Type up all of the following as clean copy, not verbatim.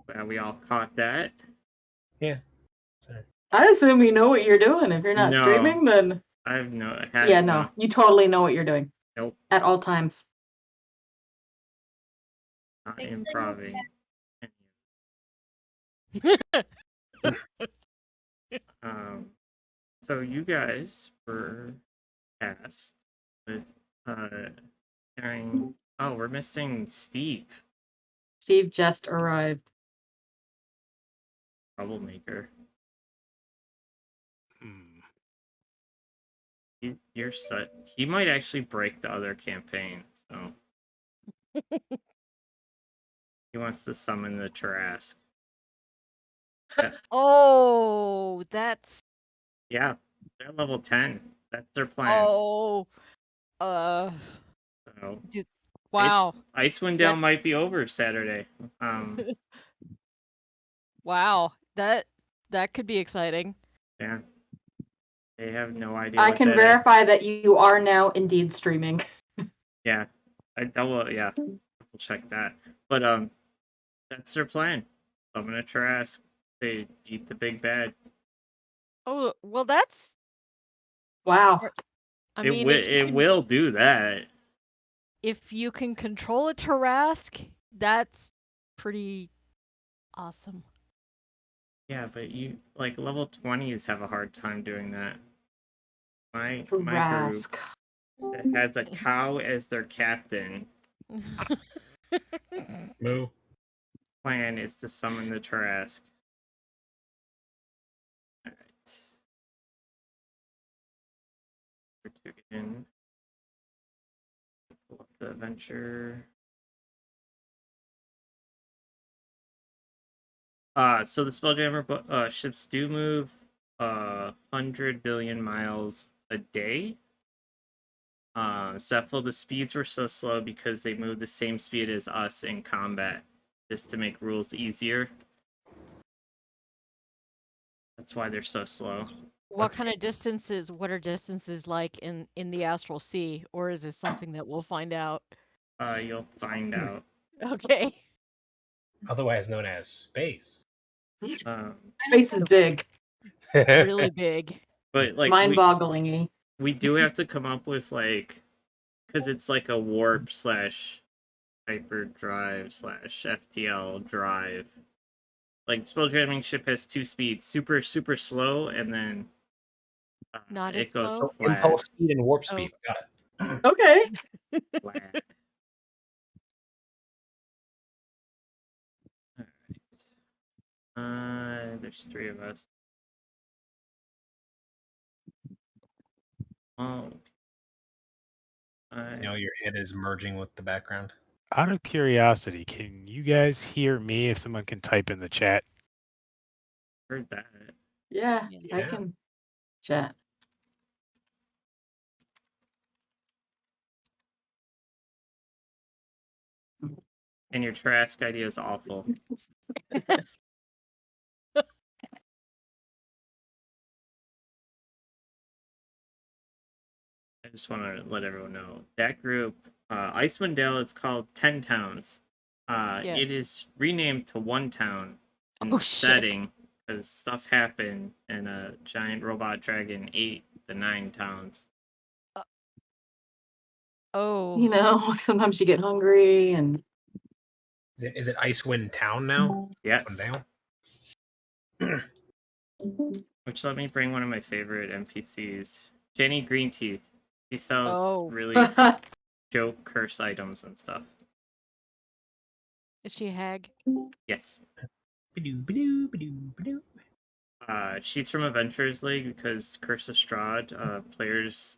Glad we all caught that. Yeah. Sorry. I assume you know what you're doing. If you're not No. streaming, then I've no. yeah, no, you totally know what you're doing. Nope. At all times. Not improving. So you guys were tasked with carrying. Oh, we're missing Steve. Steve just arrived. Troublemaker. You're such. He might actually break the other campaign. So he wants to summon the Tarrasque. Oh, that's. Yeah, they're level 10. That's their plan. Oh. So, wow. Icewind Dale might be over Saturday. Wow. That could be exciting. Yeah. They have no idea. I can verify that you are now indeed streaming. Yeah. We'll check that. But that's their plan. Summon a Tarrasque. They eat the big bad. Oh, well, that's. Wow. I mean, it will do that. If you can control a Tarrasque, that's pretty awesome. Yeah, but you like level 20s have a hard time doing that. My group that has a cow as their captain. Moo. Plan is to summon the Tarrasque. Alright. In. Pull up the adventure. So the Spelljammer ships do move 100 billion miles a day. Cephal, the speeds were so slow because they moved the same speed as us in combat, just to make rules easier. That's why they're so slow. What kind of distances? What are distances like in the Astral Sea, or is this something that we'll find out? You'll find out. Okay. Otherwise known as space. Space is big. Really big. But like mind-boggling. We do have to come up with like, because it's like a warp / hyperdrive / FTL drive. Like Spelljamming ship has 2 speeds: super slow, and then not it goes slow? flat. Impulse speed and warp speed. Got it. Okay. Flat. Alright. There's 3 of us. Oh. You know your head is merging with the background. Out of curiosity, can you guys hear me if someone can type in the chat? Heard that. Yeah, I can chat. And your Tarrasque idea is awful. I just want to let everyone know that group, Icewind Dale, it's called 10 Towns. It is renamed to 1 town in the setting because stuff happened and a giant robot dragon ate the 9 towns. You know, sometimes you get hungry and. Is it Icewind Town now? Yes. Which let me bring one of my favorite NPCs, Jenny Greenteeth. She sells really joke curse items and stuff. Is she a hag? Yes. She's from Adventurers League because Curse of Strahd players,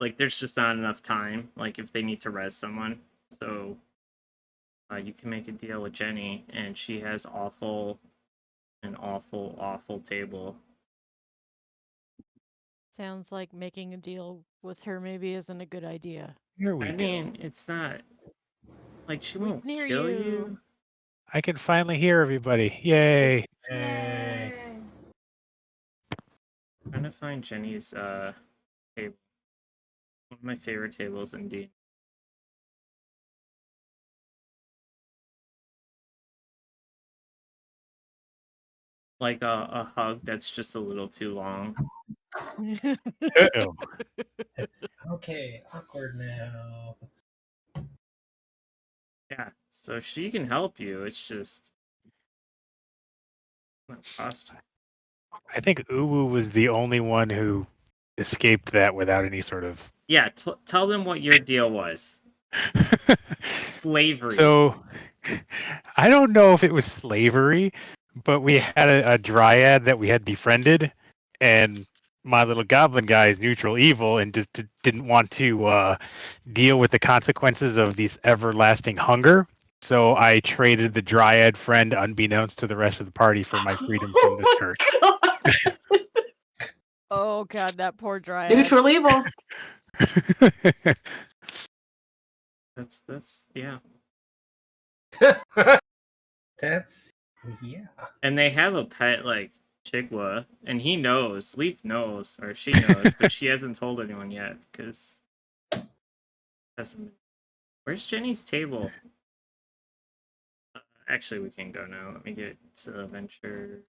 like, there's just not enough time, like, if they need to res someone. So you can make a deal with Jenny, and she has an awful table. Sounds like making a deal with her maybe isn't a good idea. Here we I go. mean, it's not like she won't kill you. I can finally hear everybody. Yay! Yay! I'm trying to find Jenny's table. One of my favorite tables in D. like a hug that's just a little too long. Uh-oh. Okay, awkward now. Yeah, so she can help you. It's just not cost you. I think Uwu was the only one who escaped that without any sort of. Yeah, tell them what your deal was. Slavery. So, I don't know if it was slavery, but we had a dryad that we had befriended, and my little goblin guy is neutral evil and just didn't want to deal with the consequences of this everlasting hunger. So I traded the dryad friend, unbeknownst to the rest of the party, for my freedom from this curse. Oh god, that poor dryad. Neutral evil. That's yeah. That's yeah. And they have a pet like Chigwa, and he knows. Leaf knows, or she knows, but she hasn't told anyone yet because hasn't been. Where's Jenny's table? Actually, we can go now. Let me get to the adventure.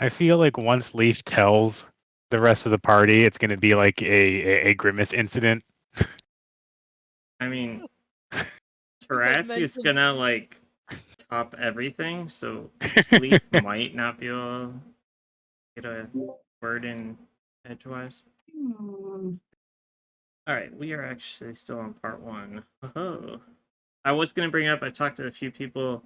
I feel like once Leaf tells the rest of the party, it's going to be like a Grimace incident. I mean, Taras is mentioned- gonna like top everything, so Leaf might not be able to get a word in edgewise. Hmm. All right, we are actually still on part 1. Oh, I was gonna bring up. I talked to a few people.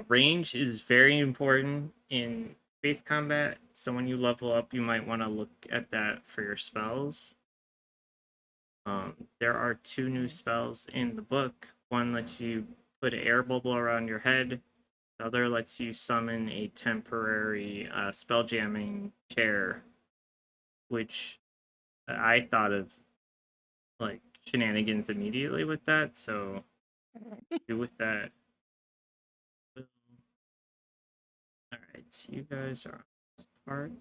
Range is very important in space combat. So when you level up, you might want to look at that for your spells. There are 2 new spells in the book. One lets you put an air bubble around your head. The other lets you summon a temporary spell jamming chair, which I thought of like shenanigans immediately with that. So do with that. All right, so you guys are on this part.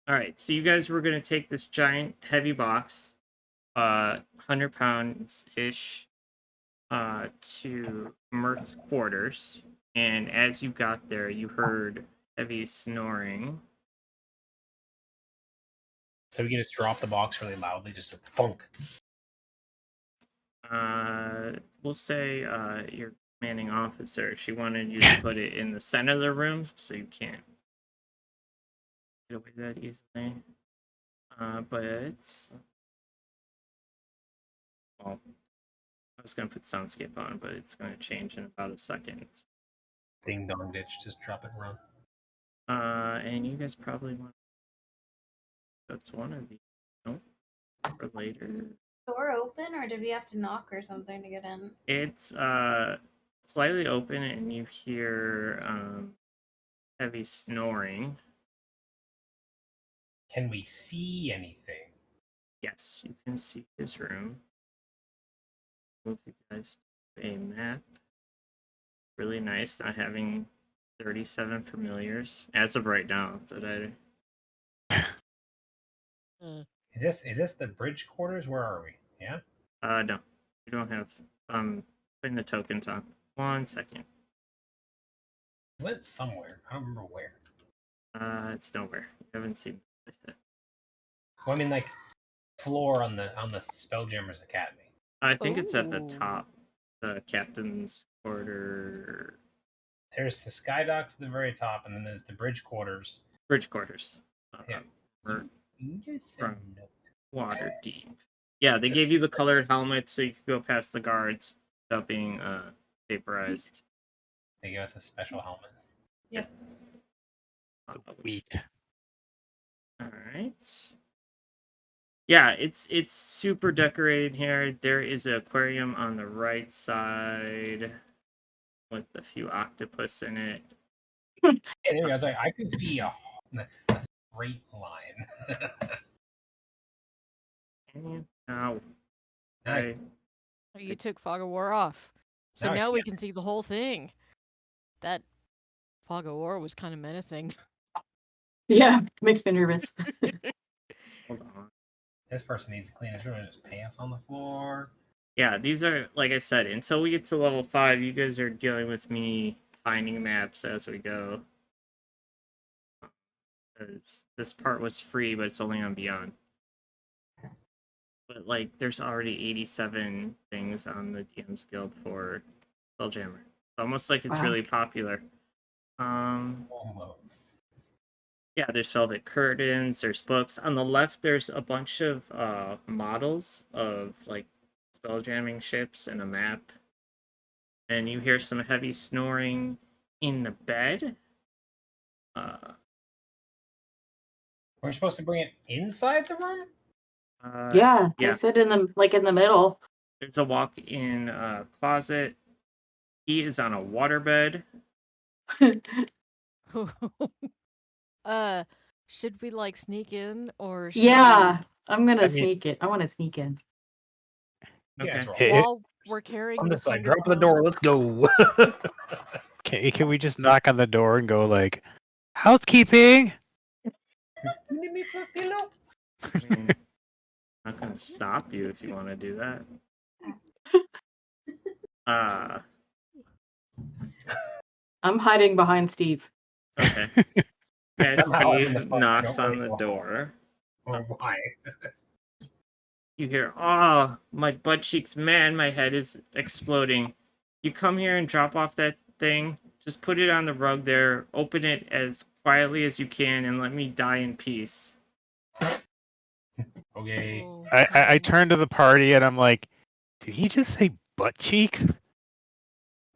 All right, so you guys were gonna take this giant heavy box, 100 pounds ish, to Mert's quarters, and as you got there, you heard heavy snoring. So we can just drop the box really loudly, just a thunk. We'll say your commanding officer. She wanted you to put it in the center of the room, so you can't get away that easily. But well, I was gonna put soundscape on, but it's gonna change in about a second. Ding dong ditch, just drop it and run. And you guys probably want. That's one of these. Nope. For later. Door open, or did we have to knock or something to get in? It's slightly open, and you hear heavy snoring. Can we see anything? Yes, you can see his room. Move you guys to a map. Really nice not having 37 familiars as of right now that I Is this the bridge quarters? Where are we? Yeah. no. You don't have putting the tokens on. 1 second. We went somewhere. I don't remember where. It's nowhere. You haven't seen it yet. Well, I mean, like floor on the Spelljammer's Academy. I think it's at the Ooh. top. The captain's quarter. There's the sky docks at the very top, and then there's the bridge quarters. Bridge quarters. Yeah. Or Yes From- and no. water deep. Yeah, they gave you the colored helmet so you could go past the guards without being vaporized. They gave us a special helmet. Yes. Wheat. All right. Yeah, it's super decorated here. There is an aquarium on the right side with a few octopus in it. Yeah, there we go. I was like, I could see a straight line. And now, Nice. Oh, you took Fog of War off. So Now I now see we it. can see the whole thing. That Fog of War was kind of menacing. Yeah, makes me nervous. hold on. This person needs to clean his room. There's pants on the floor. Yeah, these are, like I said, until we get to level 5, you guys are dealing with me finding maps as we go. 'Cause this part was free, but it's only on Beyond. But, like, there's already 87 things on the DM's Guild for Spelljammer. It's almost like it's Wow. really popular. Almost. Yeah, there's velvet curtains, there's books. On the left, there's a bunch of models of, like, spelljamming ships and a map. And you hear some heavy snoring in the bed. We're supposed to bring it inside the room? Yeah, they yeah. sit in the middle. There's a walk-in closet. He is on a waterbed. Should we like sneak in or should Yeah, I'm gonna I mean- sneak it. I want to sneak in. You guys Okay. roll. we, while we're carrying On the this side, plunder drop the down- door. Let's go. Can we just knock on the door and go like, housekeeping? You need me for a pillow? I mean, I'm not gonna stop you if you want to do that. I'm hiding behind Steve. Okay. As Somehow I'm in Steve the front, knocks don't on the worry. door, Or why? you hear, "Oh, my butt cheeks, man, my head is exploding. You come here and drop off that thing. Just put it on the rug there, open it as quietly as you can, and let me die in peace." Okay. Oh, I no. turn to the party and I'm like, did he just say butt cheeks?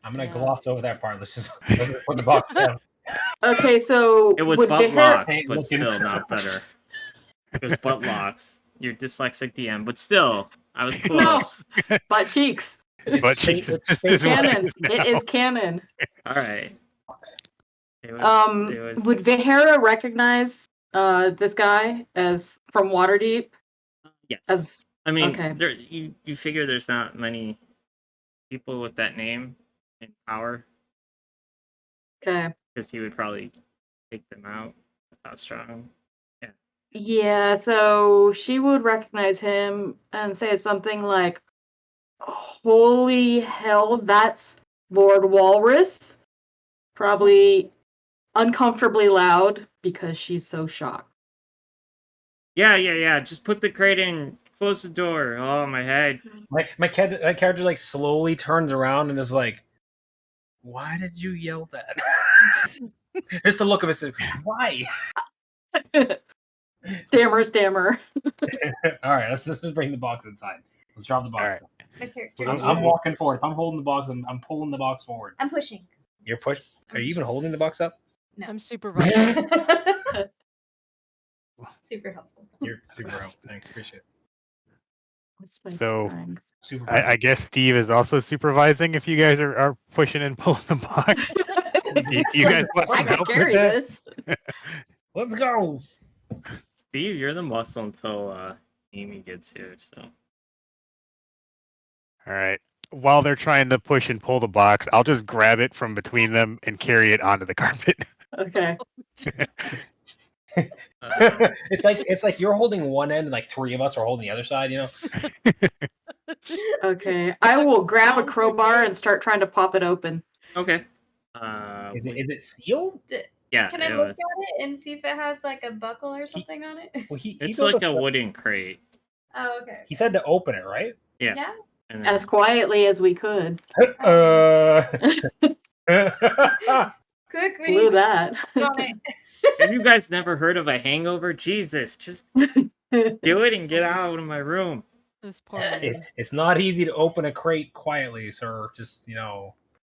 I'm gonna Yeah. gloss over that part. Let's just put the box down. Okay, so It was would butt Beher- locks, Ain't but looking. still not better. It was butt locks. You're dyslexic DM, but still, I was close. butt cheeks. It's Butt space- cheeks is it's just space as well. Canon. now. It is canon. All right. It was. Would Vihera recognize this guy as from Waterdeep? Yes. As I mean, okay. there you figure there's not many people with that name in power, Okay. because he would probably take them out with how strong. Yeah, so she would recognize him and say something like, "Holy hell, that's Lord Walrus." Probably uncomfortably loud because she's so shocked. Yeah. Just put the crate in. Close the door. Oh, my head. my character like slowly turns around and is like, "Why did you yell that?" Just the look of it. Why? Stammer. All right, let's bring the box inside. Let's drop the box. All right. My character. I'm walking forward. If I'm holding the box, I'm pulling the box forward. I'm pushing. You're push. Are you even holding the box up? I'm supervising. Super helpful. You're super helpful. Thanks, appreciate it. What's my So- strength? Super. I guess Steve is also supervising if you guys are pushing and pulling the box. You guys want I some can help with carry that? this. Let's go. Steve, you're the muscle until Amy gets here. So All right. While they're trying to push and pull the box, I'll just grab it from between them and carry it onto the carpet. Okay. It's like you're holding one end and like three of us are holding the other side. You know. Okay. I will grab a crowbar and start trying to pop it open. okay. Is it sealed? Yeah, Can I look at it and see if it has like a buckle or something on it? Well, he it's built like a wooden crate. Oh, okay. He said to open it, right? Yeah. Yeah. And then, As quietly as we could. Quick, we Blew need that. to on it. have you guys never heard of a hangover? Jesus, just do it and get out of my room. This poor man. It's not easy to open a crate quietly, sir. Just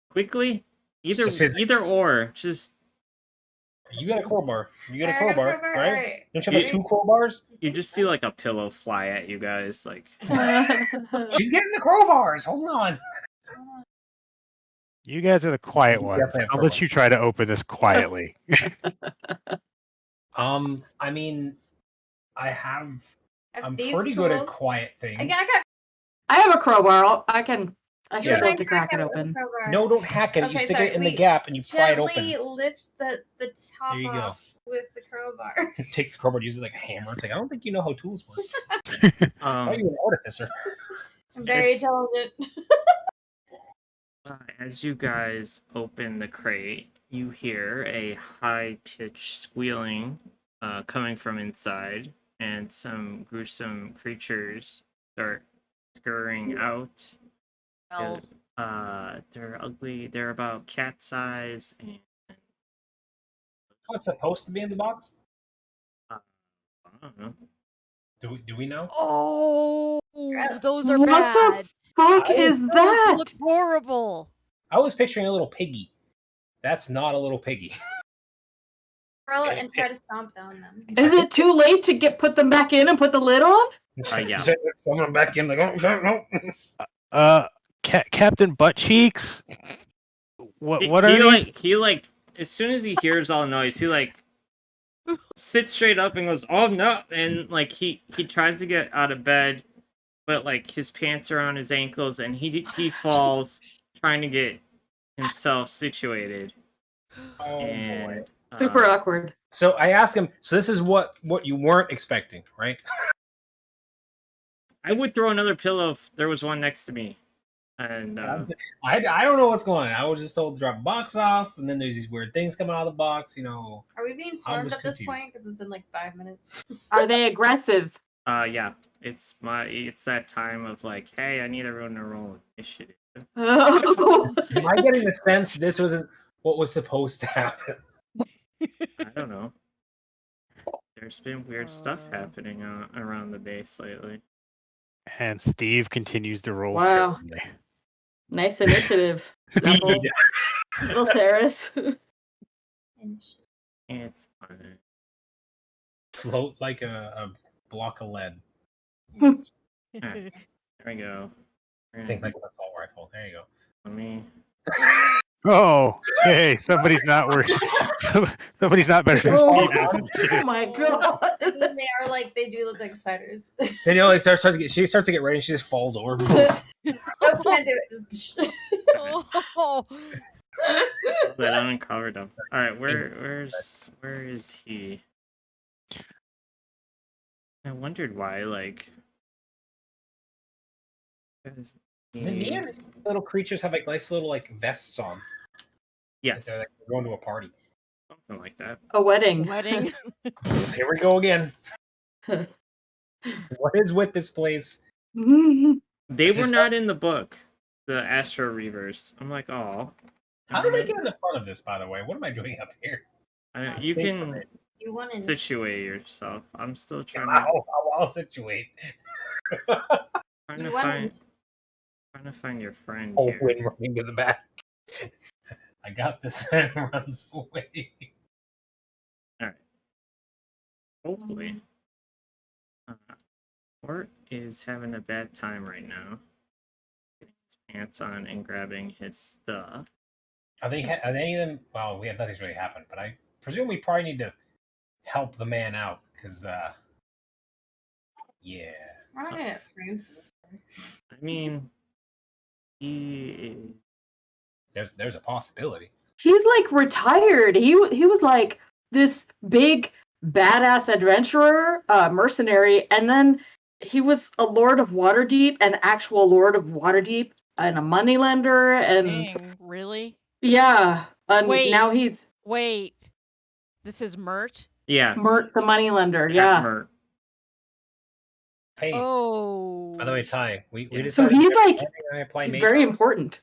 Quickly, The physics. either or. Just you got a crowbar. You got a I got a crowbar, crowbar, right? alright. Don't you have like two crowbars? you just see like a pillow fly at you guys. Like She's getting the crowbars. Hold on. You guys are the quiet You ones. definitely have I'll trouble. let you try to open this quietly. I mean, I'm these pretty good at tools. quiet things. I got I have a crowbar. I should Yeah. be able to crack it open. No, don't hack it. You Okay, stick sorry, it in the we gap and you pry it Gently open. lift the top There you go. off with the crowbar. It takes the crowbar, uses it like a hammer. It's like I don't think you know how tools work. Are um, you an artificer? I'm very Yes. intelligent. As you guys open the crate, you hear a high-pitched squealing coming from inside, and some gruesome creatures start scurrying out. Well, They're ugly. They're about cat size, and What's supposed to be in the box? I don't know. Do we know? oh, Gross. those are What bad. the fuck I is Those that? look horrible. I was picturing a little piggy. That's not a little piggy. Roll it and try to stomp on them. Is it too late to put them back in and put the lid on? Yeah. Someone back in like, oh, no. Captain Butt Cheeks. What are he these? he as soon as he hears all the noise, he sits straight up and goes, "Oh no!" And he tries to get out of bed, but his pants are on his ankles, and he falls trying to get himself situated. Oh, boy. And Super awkward. So I asked him, so this is what you weren't expecting, right? I would throw another pillow if there was one next to me. And I don't know what's going on. I was just told to drop a box off, and then there's these weird things coming out of the box, Are we being swarmed just at this confused. point? Because it's been like 5 minutes. Are they aggressive? yeah, it's that time of hey, I need everyone to roll initiative. Oh. Am I getting the sense this wasn't what was supposed to happen? I don't know. There's been weird stuff happening around the base lately. And Steve continues to roll Wow. terribly. Nice initiative. Speed. Little Saris. It's fine. Float like a block of lead. There we go. Think like an assault rifle. There you go. Let me. Oh, hey, somebody's not worth. Somebody's not better than Oh, Steve. oh my god. They are they do look like spiders. Danielle starts to get ready, and she just falls over. Nope, can't do it. Oh, That uncovered him. All right, where is he? I wondered why. Is it me or little creatures have nice little vests on? Yes, They're going to a party. something like that. A wedding. wedding. Here we go again. What is with this place? They It's were just not in the book, the Astro Reavers. I'm like, oh. How did I get in the front of this, by the way? What am I doing up here? You Stay can from it. You want to situate yourself. I'm still trying I'll situate. to find your friend Oh, here. Wynn running to the back. I got this and runs away. Hopefully. Ort is having a bad time right now. Getting his pants on and grabbing his stuff. Are any of them? Well, nothing's really happened, but I presume we probably need to help the man out because, yeah. We're not gonna get framed for this. I mean, he There's a possibility. He's retired. He was this big badass adventurer, mercenary, and then he was a Lord of Waterdeep, an actual Lord of Waterdeep, and a moneylender, and Dang, really? yeah. Wait. Now he's Wait, this is Mert? yeah. Mert the moneylender. Yeah. Mert. Hey, Oh. by the way, Ty, we Yeah. So decided he's every morning I apply he's mage very armor. important.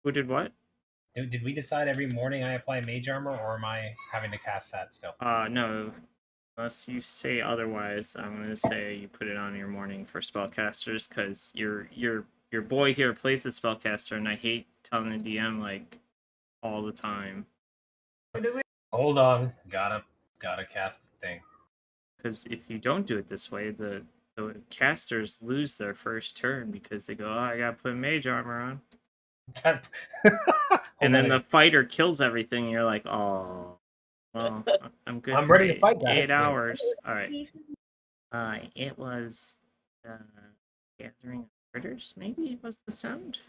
Who did what? Did we decide every morning I apply mage armor, or am I having to cast that still? No. Unless you say otherwise, I'm gonna say you put it on your morning for spellcasters, because your boy here plays the spellcaster, and I hate telling the DM all the time. What do we? Hold on, gotta cast the thing. Because if you don't do it this way, the casters lose their first turn because they go, oh, I gotta put mage armor on. And then the fighter kills everything, and you're like, oh, well, I'm good. I'm for ready to fight, guys. 8 hours. All right. It was gathering of critters. Maybe it was the sound.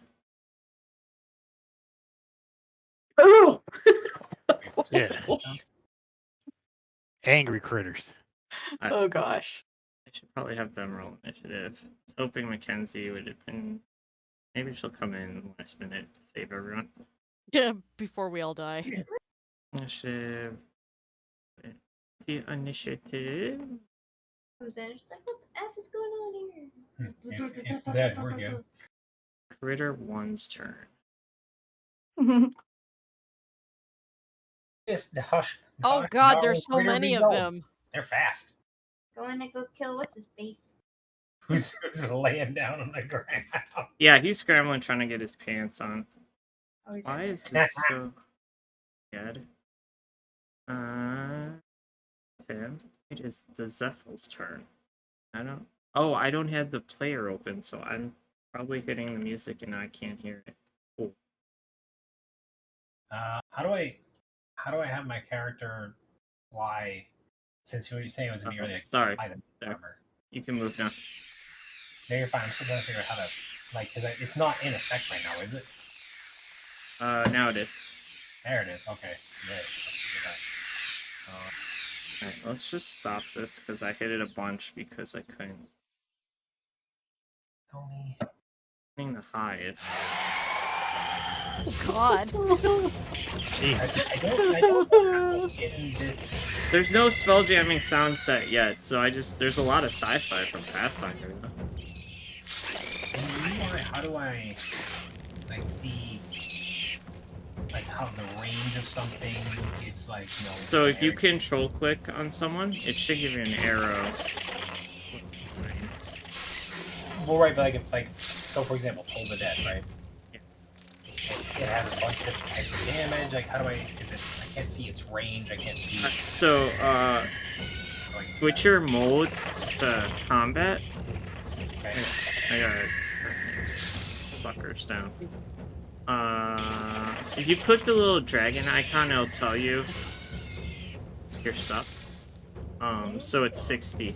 Ooh. Yeah. Angry critters. Oh gosh. I should probably have them roll initiative. I was hoping Mackenzie would have been. Maybe she'll come in last minute to save everyone. Yeah, before we all die. Initiative. The initiative. Comes in, she's like, what the F is going on here? It's dead. We're good. Critter 1's turn. Yes, the hush. Oh hush, god, no, there's so critter many be of going. them. They're fast. Go in and go kill what's his face. Who's laying down on the ground? Yeah, he's scrambling trying to get his pants on. Oh, he's Why right is there. this so bad? Tim, it is the Zephyl's turn. I don't have the player open, so I'm probably hitting the music and I can't hear it. Cool. How do I have my character fly? Since you were saying it was gonna be really Sorry. fly the There. armor. You can move now. No, you're fine. I'm still trying to figure out how to because it's not in effect right now, is it? Now it is. There it is. Okay. Good. Alright, let's just stop this because I hit it a bunch because I couldn't. Tell me. Hitting the hive. Oh god. I don't know how in this. There's no spelljamming sound set yet, so there's a lot of sci-fi from Pathfinder. You know? How do I like see like how the range of something? It's like So if you control click on someone, it should give you an arrow. Well, right, but so for example, Toll the Dead, right? Yeah. It has a bunch of different types of damage. Like, how do I? I can't see its range. I can't see. So switch your mode to combat. Okay. I got suckers down. If you click the little dragon icon, it'll tell you your stuff. So it's 60.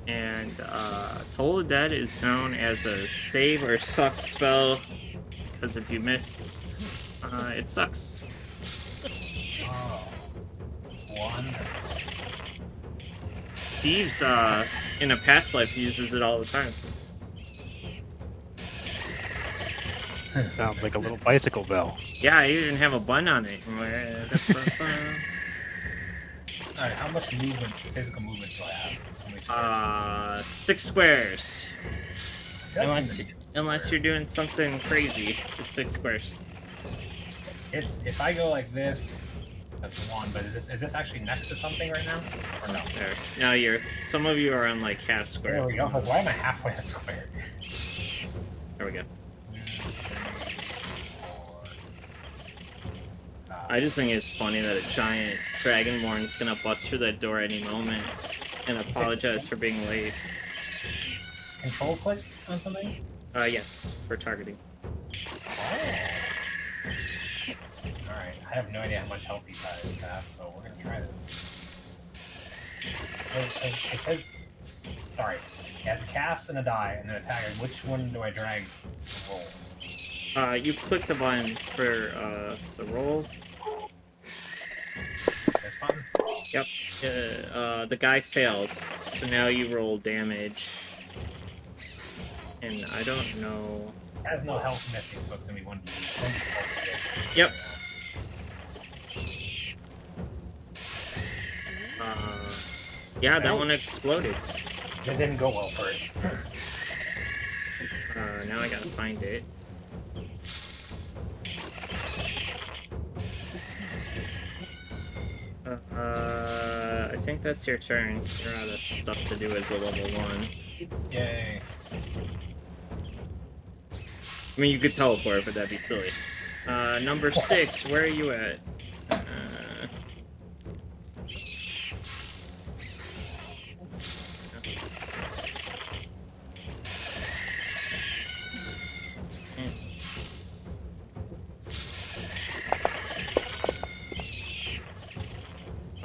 And Toll the Dead is known as a save or suck spell because if you miss, it sucks. Oh. Wonderful. Thieves, in a past life, uses it all the time. Sounds like a little bicycle bell. Yeah, I even have a bun on it. Alright, how much physical movement do I have? How many squares? 6 squares. That's Unless you're doing something crazy, it's 6 squares. if I go like this, that's 1. But is this actually next to something right now, or no? There. Now some of you are on like half square. There we go. Like, why am I halfway a square? There we go. I just think it's funny that a giant dragonborn's gonna bust through that door any moment and apologize for being late. Control click on something? Yes, for targeting. Alright, I have no idea how much health these guys have, so we're gonna try this. So it says, sorry, it has a cast and a die and then a tagger. Which one do I drag to roll? You click the button for the roll. This button? Yep. The guy failed, so now you roll damage. And I don't know. It has no health missing, so it's gonna be 1d4. Yep. Yeah, that one exploded. It didn't go well for it. Now I gotta find it. I think that's your turn. You're out of stuff to do as a level 1. Yay. I mean, you could teleport, but that'd be silly. Number 6, where are you at?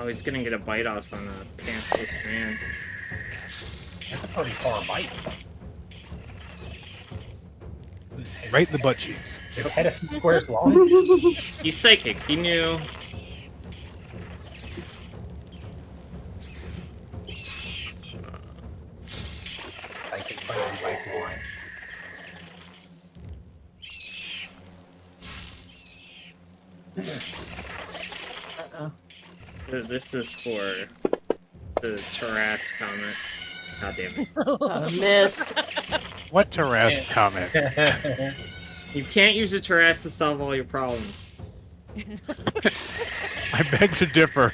Oh, he's gonna get a bite off on a pantsless man. That's a pretty far bite. Right in the butt cheeks. His head a few squares long? He's psychic. He knew. But he bites his line. This is for the Taras comment. God damn it. Missed. What Taras comment? You can't use a Taras to solve all your problems. I beg to differ.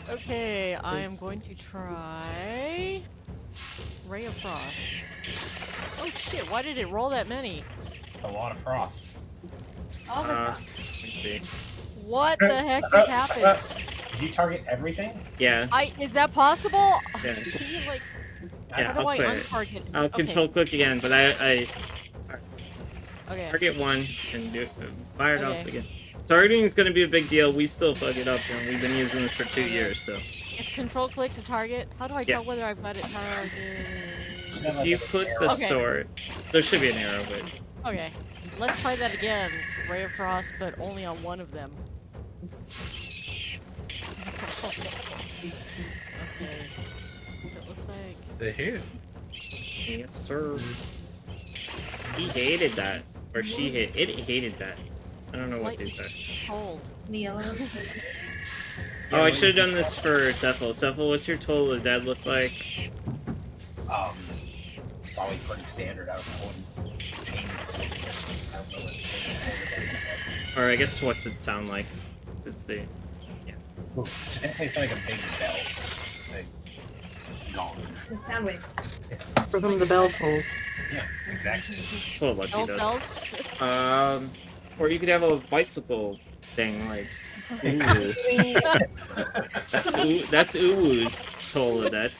Okay, I am going to try Ray of Frost. Oh shit, why did it roll that many? A lot of frosts. All the Let's see. What the heck just happened? Did you target everything? Yeah. Is that possible? Yeah. Can you, like, Yeah, how do I'll I quit it. untarget? I'll Okay, control click again, but I okay. target one and do fire it Okay. off again. Targeting is going to be a big deal. We still fuck it up, and we've been using this for 2 years, so. It's control click to target. How do I Yeah. tell whether I've got it targeted? If you put the Okay. sword, there should be an arrow, but Okay, let's try that again. Ray of Frost, but only on one of them. Okay. It looks like. The hit. yes, sir. He hated that, or she hated that. I don't know what these are. Cold. The yellow. Oh, I should have done this for Cephal. Cephal, what's your Toll of the Dead look like? Probably pretty standard. I wouldn't change. I don't know what to say. Or I guess what's it sound like? It's the Ooh, it definitely sounds like a big bell. Like, gong. The sound waves. For whom the bell tolls. Yeah, exactly. that's what Lucky Bell does. bells? Or you could have a bicycle thing like. Ooh. That's Uwu's Toll of the Dead.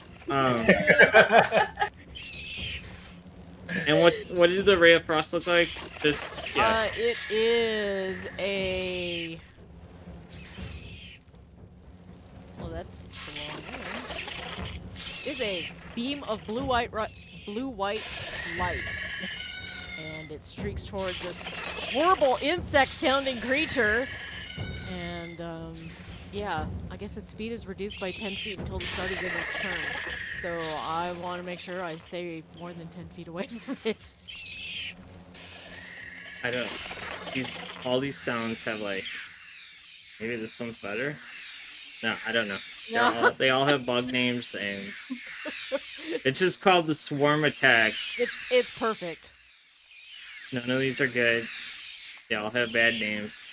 And what did the Ray of Frost look like? Just yeah. It is a. Well, that's the wrong one. It's a beam of blue-white light, and it streaks towards this horrible insect-sounding creature. And yeah, I guess its speed is reduced by 10 feet until the start of the next turn. So I want to make sure I stay more than 10 feet away from it. I don't know. All these sounds have like. Maybe this one's better. No, I don't know. They all have bug names, and it's just called the swarm attack. It's perfect. None of these are good. They all have bad names.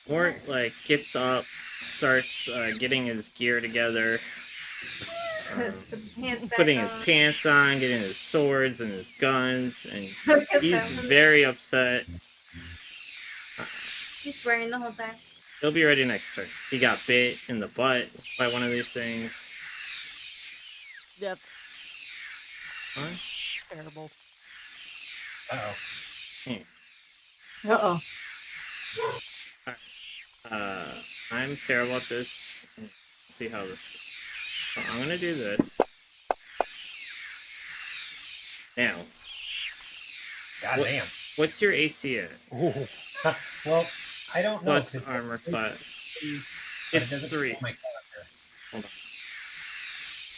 Mort like gets up, starts getting his gear together, putting his pants on, getting his swords and his guns, and he's very upset. He's swearing the whole time. He'll be ready next turn. He got bit in the butt by one of these things. That's Huh? terrible. Uh-oh. Uh-oh. I'm terrible at this. Let's see how this goes. So I'm gonna do this. Now, God What- damn. what's your AC at? Well, I don't know. Plus 'cause armor class. but it It's doesn't 3. show my character. Hold on.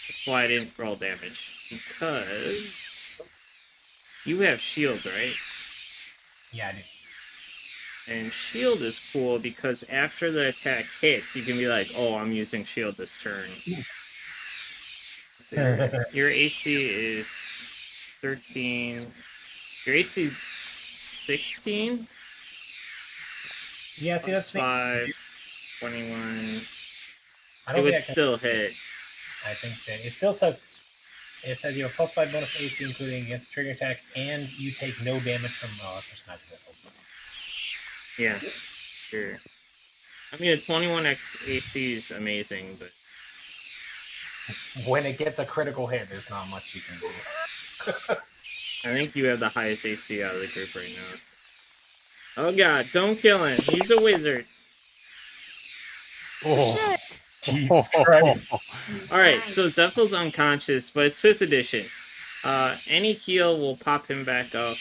That's why I didn't roll damage. Because you have shield, right? Yeah, I do. And shield is cool because after the attack hits, you can be like, oh, I'm using shield this turn. So your AC is 13. Your AC is 16? Yeah, see, that's Plus 5, 21. I It don't would think I can, still hit. I think that it still says you have plus 5 bonus AC, including against trigger attack, and you take no damage from. Oh, that's just magic missile. Yeah, sure. I mean, a 21x AC is amazing, but When it gets a critical hit, there's not much you can do. I think you have the highest AC out of the group right now. Oh god, don't kill him. He's a wizard. Oh. Shit! Jesus Christ. Alright, so Zephal's unconscious, but it's 5th edition. Any heal will pop him back up.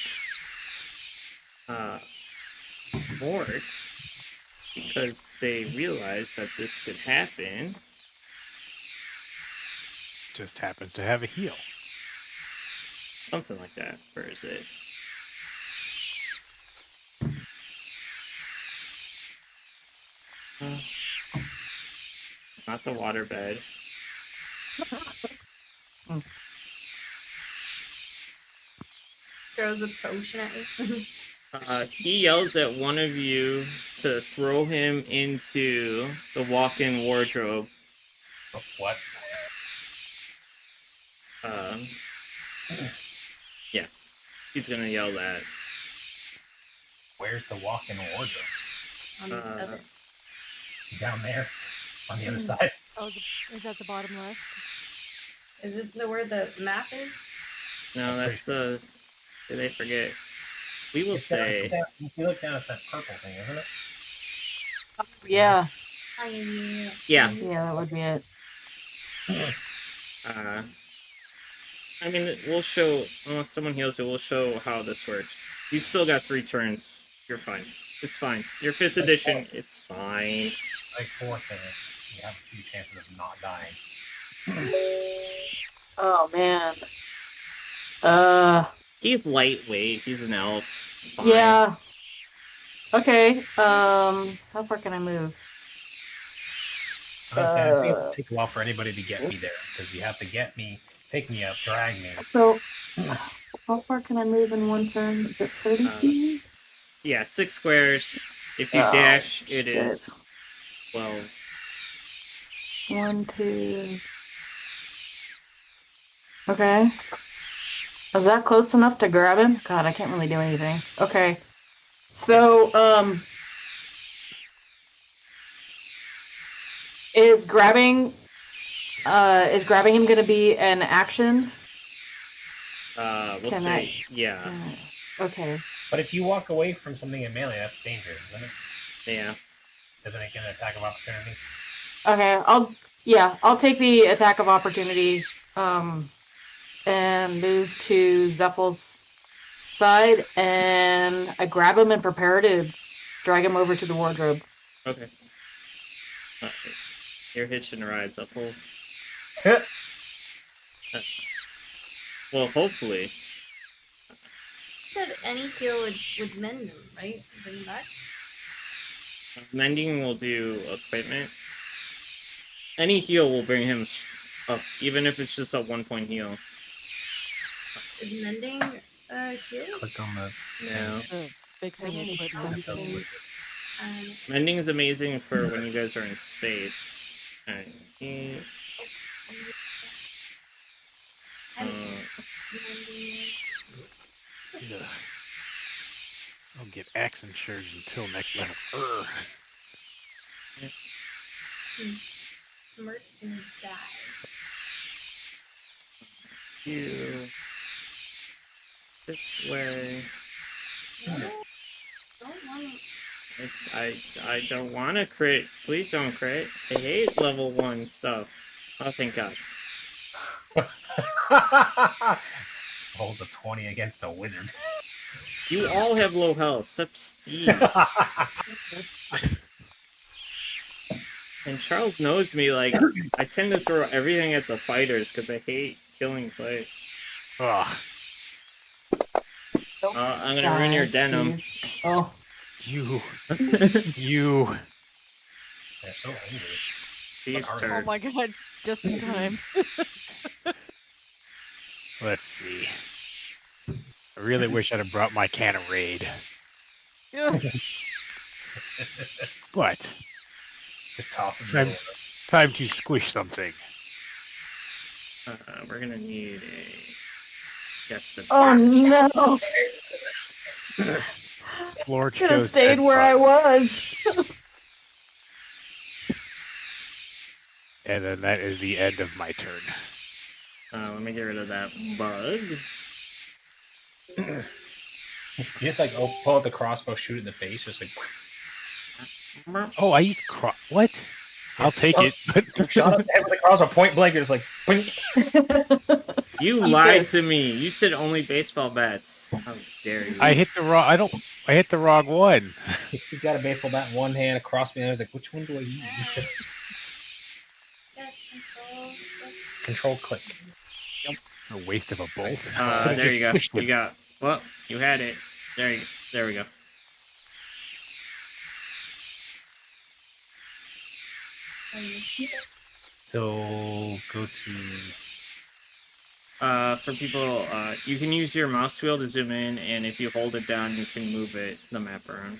Mort, because they realized that this could happen. Just happens to have a heal. Something like that. Where is it? It's not the waterbed. Throws a potion at you. He yells at one of you to throw him into the walk-in wardrobe. What? Yeah, he's gonna yell that. Where's the walk-in wardrobe? On the other. Down there, on the other side. Oh, is that the bottom left? Is it where the map is? No, that's did I forget? We will It's down- say. it's down- If you look down, it's that purple thing, isn't it? Yeah. Yeah. Yeah, that would be it. I mean, we'll show, unless someone heals you, we'll show how this works. You still got 3 turns. You're fine. It's fine. You're 5th edition. It's fine. Like 4 things. You have a few chances of not dying. Oh man. He's lightweight. He's an elf. Fine. Yeah. Okay. How far can I move? I'm gonna say, I think it'll take a while for anybody to get me there, because you have to get me, pick me up, drag me. So, how far can I move in one turn? Is it 30 feet? Yeah, 6 squares. If you Oh, dash, it shit. is 12. 1, 2. Okay. Is that close enough to grab him? God, I can't really do anything. Okay. So, is grabbing him gonna be an action? We'll Can say, I- yeah. Okay. But if you walk away from something in melee, that's dangerous, isn't it? Yeah. Doesn't it get an attack of opportunity? Okay, I'll take the attack of opportunity, and move to Zephel's side, and I grab him and prepare to drag him over to the wardrobe. Okay. You're hitching rides up. Well, hopefully. Said any heal would mend them, right? Bring them back. Mending will do equipment. Any heal will bring him up, even if it's just a 1-point heal. Is mending heal? Click on the... Yeah. Fixing equipment. Mending is amazing for when you guys are in space. Alright. I'll get accent surge until next level. Smirk's gonna die. You this way. Don't want I don't want to crit. Please don't crit. I hate level 1 stuff. Oh, thank God. Rolls a 20 against the wizard. You all have low health, except Steve. And Charles knows me, like, I tend to throw everything at the fighters because I hate killing fight. Ugh. I'm gonna ruin your denim. Oh. You. They're so angry. Steve's Oh Oh turn. my god, just in time. Let's see. I really wish I'd have brought my can of Raid. Yeah. But, Just toss it. Time- time to squish something. We're gonna need a guest of Oh no! Floor Could have chose stayed dead where I bug. was. And then that is the end of my turn. Let me get rid of that bug. You just like pull out the crossbow, shoot it in the face, just like Oh, I used what? I'll take it. But shot up the head with the crossbow, point blank. You're just like, blink. You lied to me. You said only baseball bats. How dare you? I hit the wrong. I don't. I hit the wrong one. He's got a baseball bat in one hand, a crossbow in the other. He's like, which one do I use? Yes, control. Control click. A waste of a bolt. There you go. Squished You him. got. Well, you had it. There we go. So go to. For people, you can use your mouse wheel to zoom in, and if you hold it down, you can move the map around.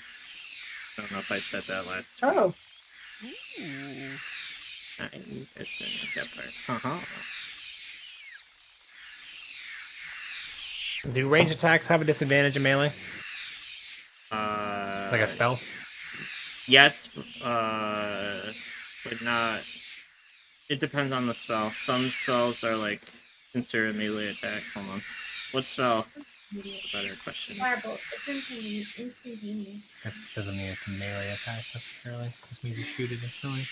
I don't know if I said that last time. Oh. You guys didn't get that part. Do range attacks have a disadvantage in melee? Like a spell? Yes, but not. It depends on the spell. Some spells are like considered a melee attack. Hold on. What spell? That's a better question. Firebolt. It's instantaneous. That doesn't mean it's a melee attack necessarily. This means you shoot it instantly.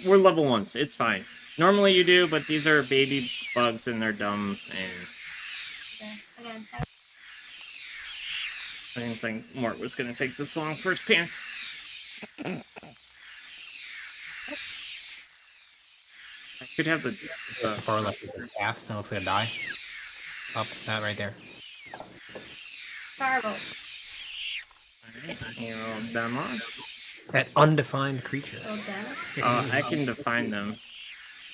We're level 1s. It's fine. Normally you do, but these are baby bugs and they're dumb, and Again, I didn't think Mort was gonna take this long for his pants. I could have the Just the far left is a cast. That looks like a die. Up, that right there. firebolt. you roll them on. That undefined creature. Roll down. I can define them.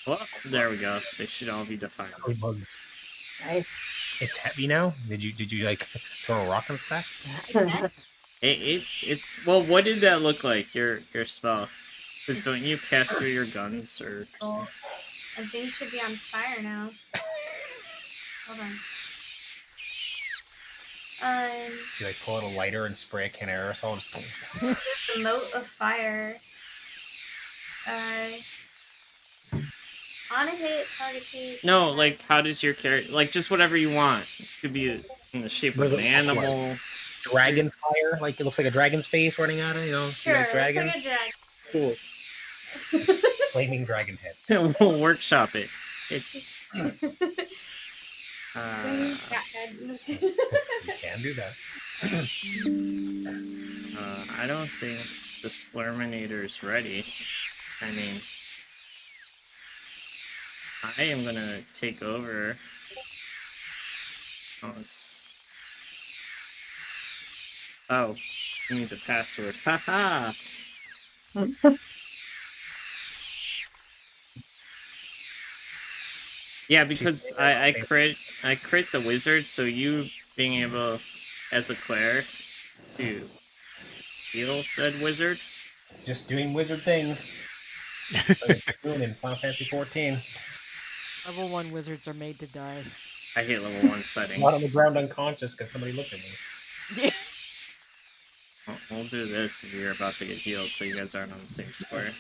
Well, there we go. They should all be defined. Three bugs. Nice. It's heavy now. Did you like throw a rock on its back? Again? It's well. What did that look like? Your spell? Because don't you cast through your guns or? Oh, and things should be on fire now. Hold on. You like pull out a lighter and spray a can of aerosol. The mote of fire. On a hit, target hit. No, like how does your character? Like just whatever you want. It could be in the shape of Does an it look like- animal. Dragon fire, like it looks like a dragon's face running out of, you know, Sure, like dragons. it's like a Cool. Flaming dragon head. We'll workshop it. dragon. You can do that. I don't think the Slurminator's ready. I mean, I am gonna take over. Oh, you need the password. Haha! Yeah, because I crit the wizard, so you being able, as a cleric, to heal said wizard. Just doing wizard things. Like doing in Final Fantasy 14. Level 1 wizards are made to die. I hate level 1 settings. Not on the ground unconscious because somebody looked at me. We'll do this if you're about to get healed, so you guys aren't on the same square.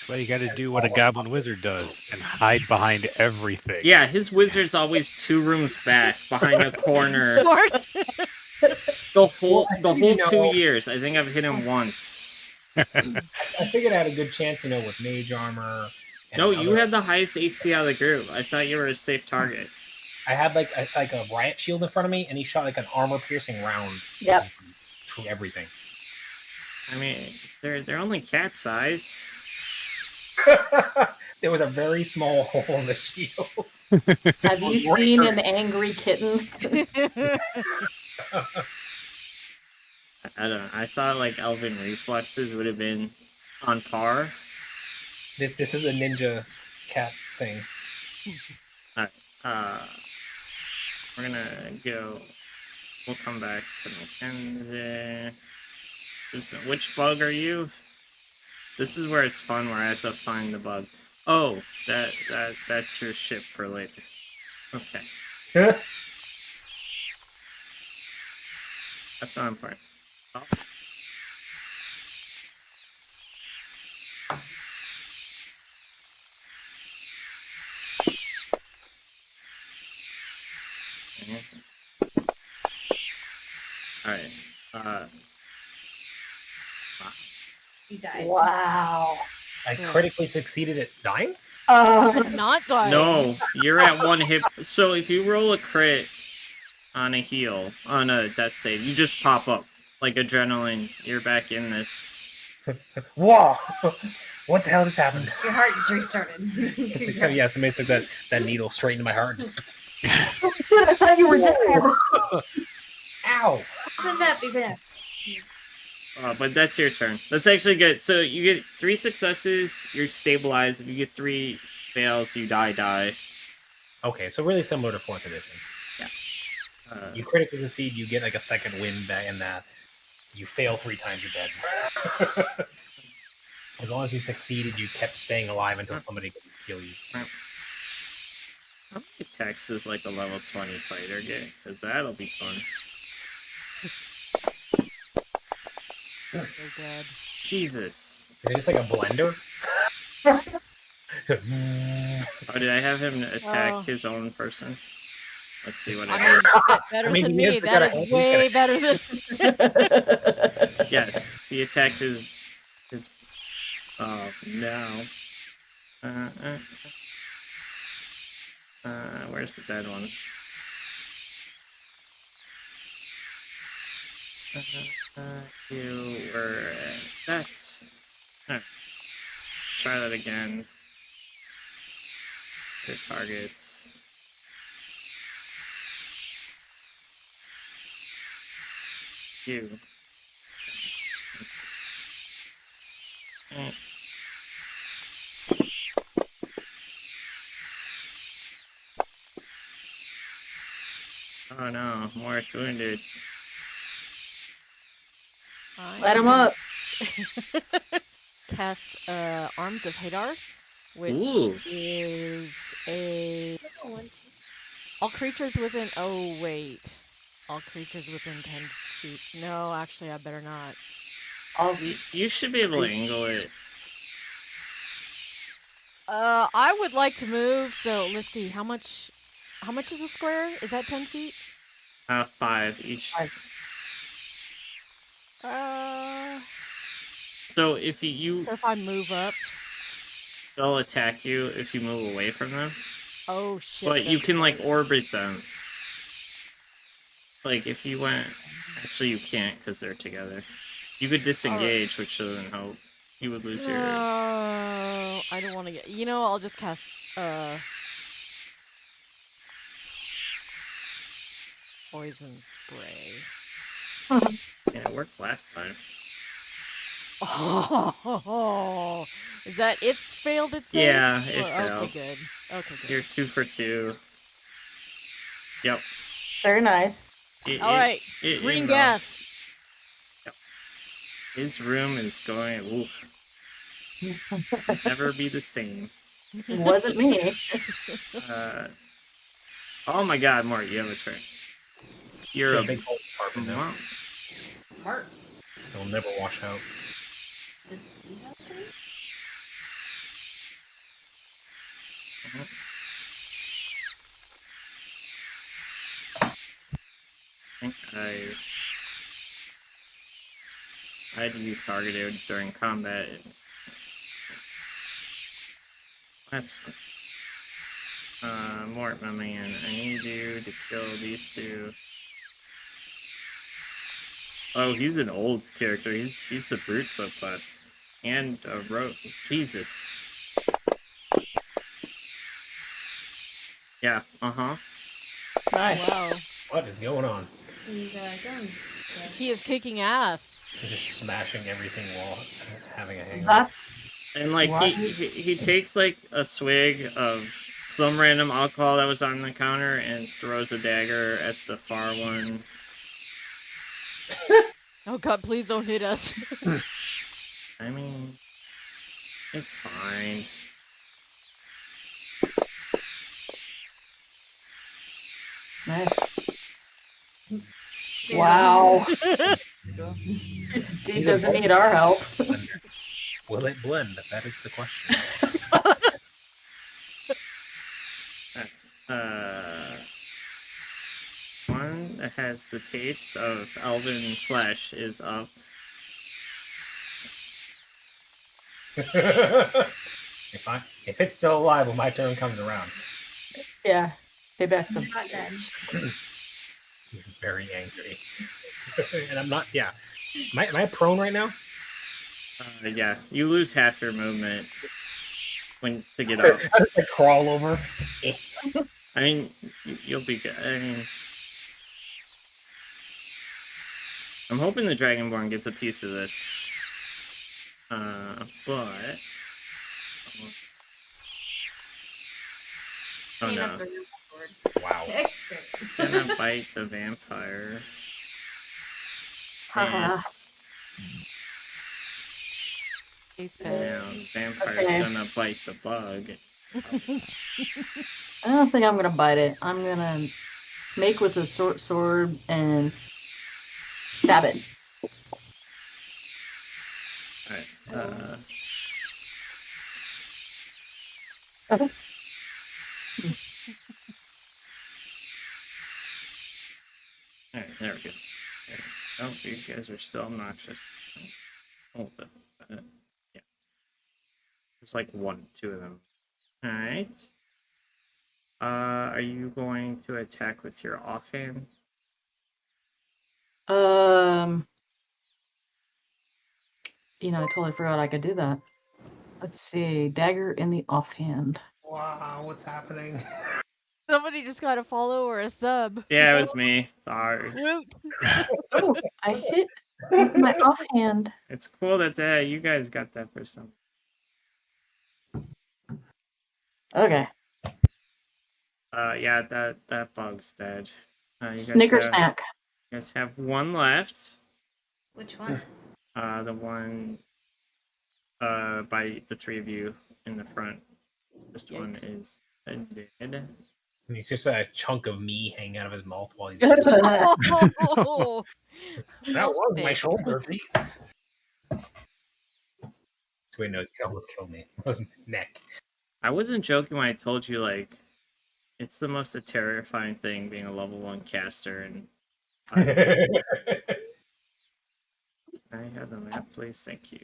Well, you got to do what a goblin wizard does and hide behind everything. Yeah, his wizard's always 2 rooms back, behind a corner. Smart. The whole you know- 2 years. I think I've hit him once. I figured I had a good chance, you know, with mage armor. And No, you other- had the highest AC out of the group. I thought you were a safe target. I had like a riot shield in front of me, and he shot like an armor-piercing round. Yep. Through everything. I mean, they're only cat size. There was a very small hole in the shield. Have you seen an angry kitten? I don't know. I thought like Elven reflexes would have been on par. This is a ninja cat thing. We're gonna go. We'll come back to Mackenzie. Which bug are you? This is where it's fun, where I have to find the bug. Oh, that's your ship for later. Okay, that's not important. Oh. Alright. You died. Wow. I critically succeeded at dying? Not die. No, you're at 1 hit. So if you roll a crit, on a heal, on a death save, you just pop up like adrenaline. You're back in this. Whoa! What the hell just happened? Your heart just restarted. It's like, yeah, somebody stuck that needle straight into my heart. Just... Oh shit! I thought you were dead. Ow! Send that, be back. But that's your turn. That's actually good. So you get 3 successes, you're stabilized. If you get 3 fails, you die. Okay, so really similar to 4th edition. Yeah. You critically succeed, you get like a second win back in that. You fail 3 times, you're dead. As long as you succeeded, you kept staying alive until somebody could kill you. How many attacks does like a level 20 fighter get? Because that'll be fun. So good. Jesus. Is it just like a blender? Oh, did I have him attack Oh. his own person? Let's see what I I have. mean, better I mean, than he me. is the That guy- is way better than. Yes, he attacked his. Oh no. Where's the dead one? You were. That's. Try that again. Good targets. You. Oh no, Morris wounded. Light him up. Cast Arms of Hadar, which Ooh. is a all creatures within. Oh wait, all creatures within 10 feet. No, actually, I better not. You should be able to angle it. I would like to move. So let's see, how much is a square? Is that 10 feet? 5 each. So if So if I move up. they'll attack you if you move away from them. Oh shit. But you that's can like right. orbit them. Like if you went, actually you can't because they're together. You could disengage, which doesn't help. You would lose your. No, I don't want to get. You know, I'll just cast poison spray. Yeah, it worked last time. Oh, is that it's failed its save? Yeah, it Okay, failed. good. Okay, good. You're 2 for 2. Yep. Very nice. All right, green gas. His room is going. Oof. Never be the same. It wasn't me. Oh my God, Mort, you have a turn. You're It's a a big hole carpet now. monk. Heart. It'll never wash out. Did Steve have three? I think I had you targeted during combat. That's Mort, my man. I need you to kill these 2. Oh, he's an old character. He's the brute subclass. And a rogue. Jesus. Yeah, Nice. Wow, What is going on? He's done. he is kicking ass. He's just smashing everything while having a hangover. That's and like What? he takes like a swig of some random alcohol that was on the counter and throws a dagger at the far one. Oh god, please don't hit us. I mean, it's fine. nice. Wow. He doesn't need our help. Blender. Will it blend? That is the question. One that has the taste of elven flesh is up. If it's still alive when my turn comes around. Yeah. Payback them. Not dead. You're very angry. And I'm not, yeah. Am I prone right now? Yeah, you lose half your movement when to get up. I just like crawl over. I mean, you'll be good. I mean, I'm hoping the Dragonborn gets a piece of this. But... Oh Clean no. up the room afterwards. Wow. It's gonna bite the vampire. Haha. Yes. Face Now, bad. the vampire's Okay. gonna bite the bug. I don't think I'm gonna bite it. I'm gonna make with a short sword and stab it. Alright, Okay. Alright, there we go. Oh, you guys are still obnoxious. Oh, yeah. There's like two of them. Alright. Are you going to attack with your offhand? You know, I totally forgot I could do that. Let's see, dagger in the offhand. Wow, what's happening? Somebody just got a follow or a sub. Yeah, it was me. Sorry. Woot. Oh, I hit with my offhand. It's cool that you guys got that for some. Okay. Yeah, that bug's dead. You Snicker guys snack. you guys have one left. Which one? The one by the three of you in the front. This one Yikes. is dead. He's just a chunk of me hanging out of his mouth while he's. Oh, That was my Milk shoulder, please. Wait, no, he almost killed me. It was my neck. I wasn't joking when I told you, like, it's the most terrifying thing being a level 1 caster, and I have the map, please. Thank you.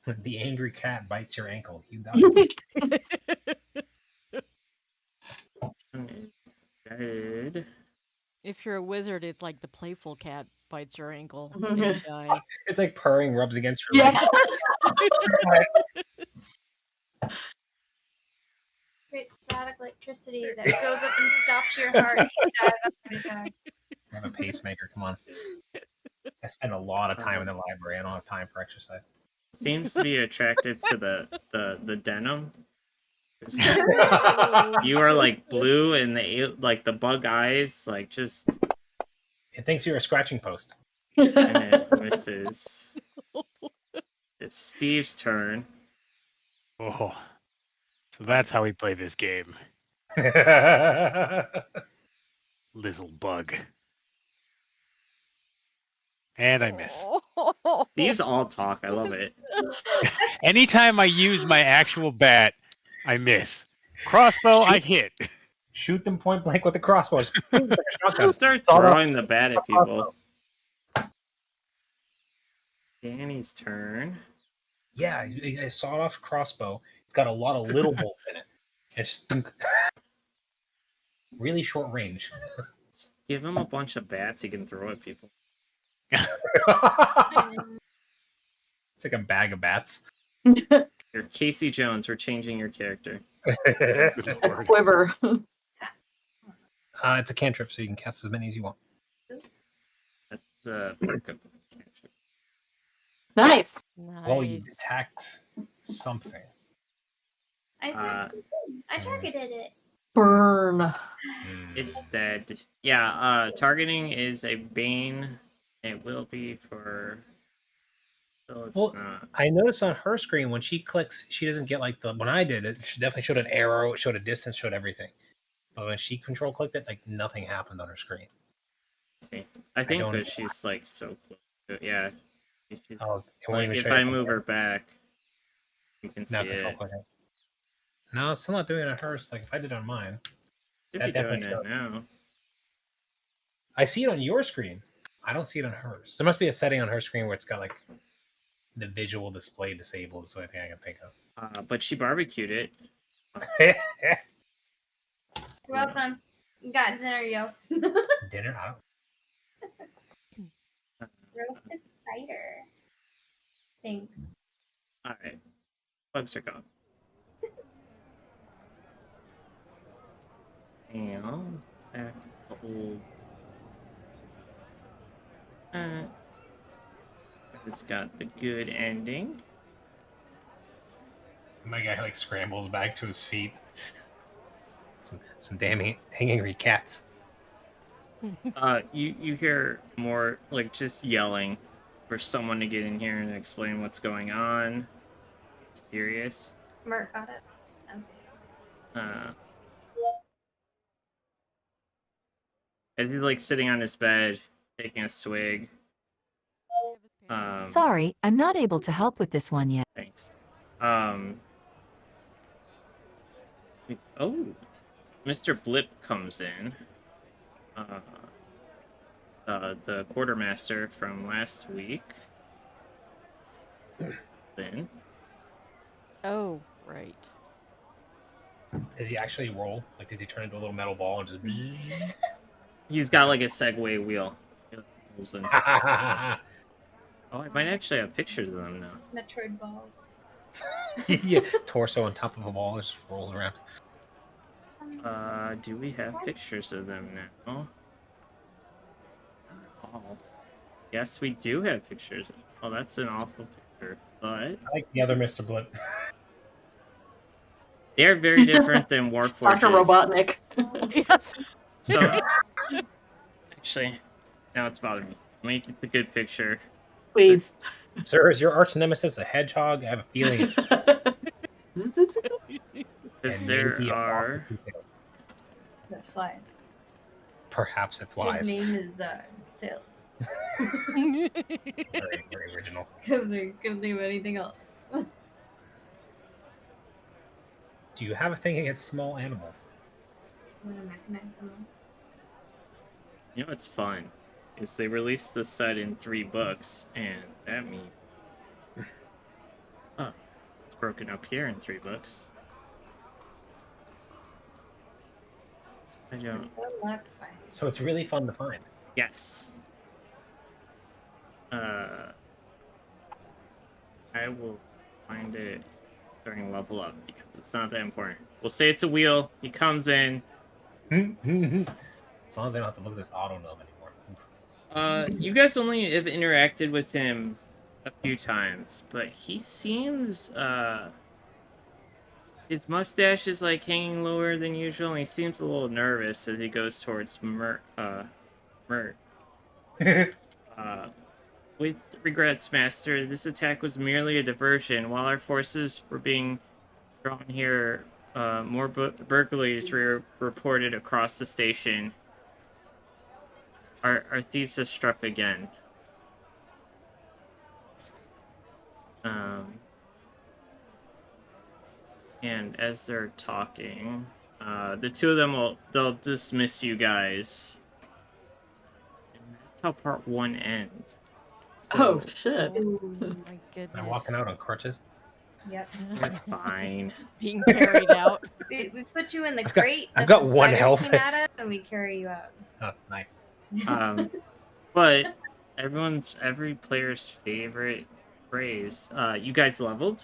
The angry cat bites your ankle. You die. One is dead. If you're a wizard, it's like the playful cat bites your ankle Mhm. and you die. It's like purring rubs against your Yeah. leg. Great static electricity that goes up and stops your heart. And you die. That's pretty sad. I have a pacemaker. Come on. I spend a lot of time in the library. I don't have time for exercise. Seems to be attracted to the denim. You are like blue, and the bug eyes, like just. It thinks you're a scratching post. And it misses. It's Steve's turn. Oh, so that's how we play this game. Little bug. And I miss. Steve's all talk. I love it. Anytime I use my actual bat, I miss. Crossbow, I hit. Shoot them point blank with the crossbows. It's like a shotgun. Just start throwing the bat at people. Danny's turn. Yeah, a sawed-off crossbow. It's got a lot of little bolts in it. It's really short range. Just give him a bunch of bats he can throw at people. It's like a bag of bats. You're Casey Jones. We're changing your character. A quiver. It's a cantrip, so you can cast as many as you want. That's the perk of the cantrip. Nice. Well, you Nice. detect something. I targeted it. Burn. It's dead. Yeah, targeting is a bane. It will be for... So it's Well, not. I noticed on her screen when she clicks, she doesn't get like when I did it, she definitely showed an arrow, it showed a distance, showed everything. But when she control clicked it, like nothing happened on her screen. See, I think don't- that she's like so close to it. Yeah. She's, Oh, it won't like, even if show you I from move there. her back, you can see No, control it. clicking. No, it's still not doing it on hers. Like if I did it on mine, Should that be doing definitely it now. I see it on your screen. I don't see it on hers. There must be a setting on her screen where it's got like the visual display disabled. Is the only thing I can think But she barbecued it. of. You're welcome. Got dinner, yo. Dinner? I Roasted spider. Thing. All right, bugs are gone. And back to the old. It's got the good ending. My guy like scrambles back to his feet. Some damn angry cats. You hear more like just yelling for someone to get in here and explain what's going on. Furious. Mert got it. Uh, as he's like sitting on his bed, taking a swig. Sorry, I'm not able to help with this one yet. Thanks. Oh, Mr. Blip comes in. The quartermaster from last week. Wynn. Oh, right. Does he actually roll? Like, does he turn into a little metal ball and just? He's got like a Segway wheel. Oh, I might actually have pictures of them now. Metroid ball. Yeah, torso on top of a ball just rolls around. Do we have pictures of them now? Oh, yes, we do have pictures. Oh, that's an awful picture, but I like the other Mr. Blip. they're very different than Warforges. Dr. Robotnik. Yes. So, actually, now it's bothering me. Let me get the good picture. Please. Sir, is your arch nemesis a hedgehog? I have a feeling. Because And there maybe a are. That flies. Perhaps it flies. His name is Tails. Very, very original. Because they couldn't think of anything else. Do you have a thing against small animals? What am I connecting? You know what's fun? Is they released the set in 3 books, and that means. Oh, it's broken up here in 3 books. I don't. So it's really fun to find. Yes. I will find it during level up because it's not that important. We'll say it's a wheel. He comes in. As long as I don't have to look at this auto gnome anymore. You guys only have interacted with him a few times, but he seems his mustache is like hanging lower than usual, and he seems a little nervous as he goes towards Mert. With regrets, Master, this attack was merely a diversion. While our forces were being drawn here, more burglaries were reported across the station. Our thieves have struck again. And as they're talking, the two of them they'll dismiss you guys. And that's how part 1 ends. Oh, shit. Oh my goodness. I'm walking out on crutches. Yep. You're fine. Being carried out. We put you in the I've got- crate. I've that got the one spiders health. came out of, and we carry you out. Oh, nice. But every player's favorite phrase. You guys leveled?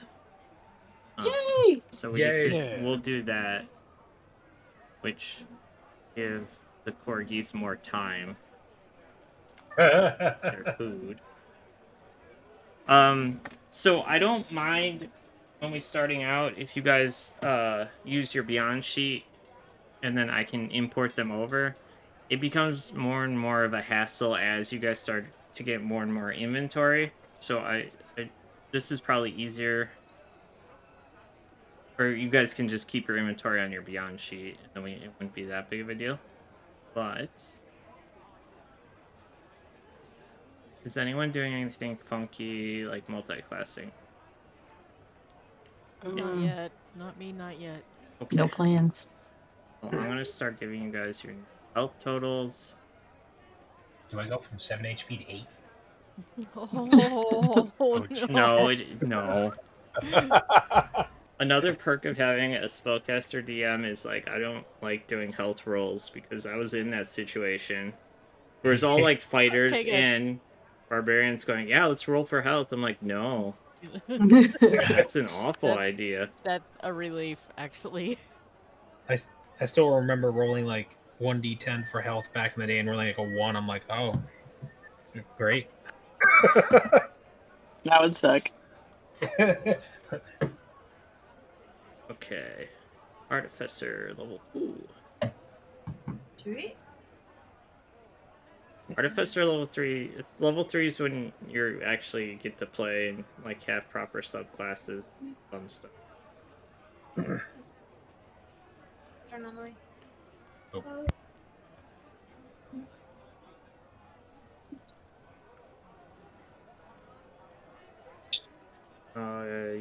Yay! So we'll do that, which give the corgis more time. Their food. So I don't mind when we starting out if you guys use your Beyond sheet and then I can import them over. It becomes more and more of a hassle as you guys start to get more and more inventory. So I this is probably easier. Or you guys can just keep your inventory on your Beyond sheet, and then it wouldn't be that big of a deal. But is anyone doing anything funky like multi-classing? Not yet. Not me, not yet. Okay. No plans. Well, I'm gonna start giving you guys your health totals. Do I go from 7 HP to 8? Oh, no. No, no. Another perk of having a spellcaster DM is like I don't like doing health rolls because I was in that situation. Whereas all like fighters Okay, good. and barbarians going, yeah, let's roll for health. I'm like, no, that's an awful That's- idea. That's a relief, actually. I still remember rolling like 1d10 for health back in the day and rolling like a 1. I'm like, oh, great. That would suck. Okay, artificer level. Ooh, Sweet. artificer level 3. Level 3 is when you actually get to play and like have proper subclasses, fun stuff. Normally. Oh.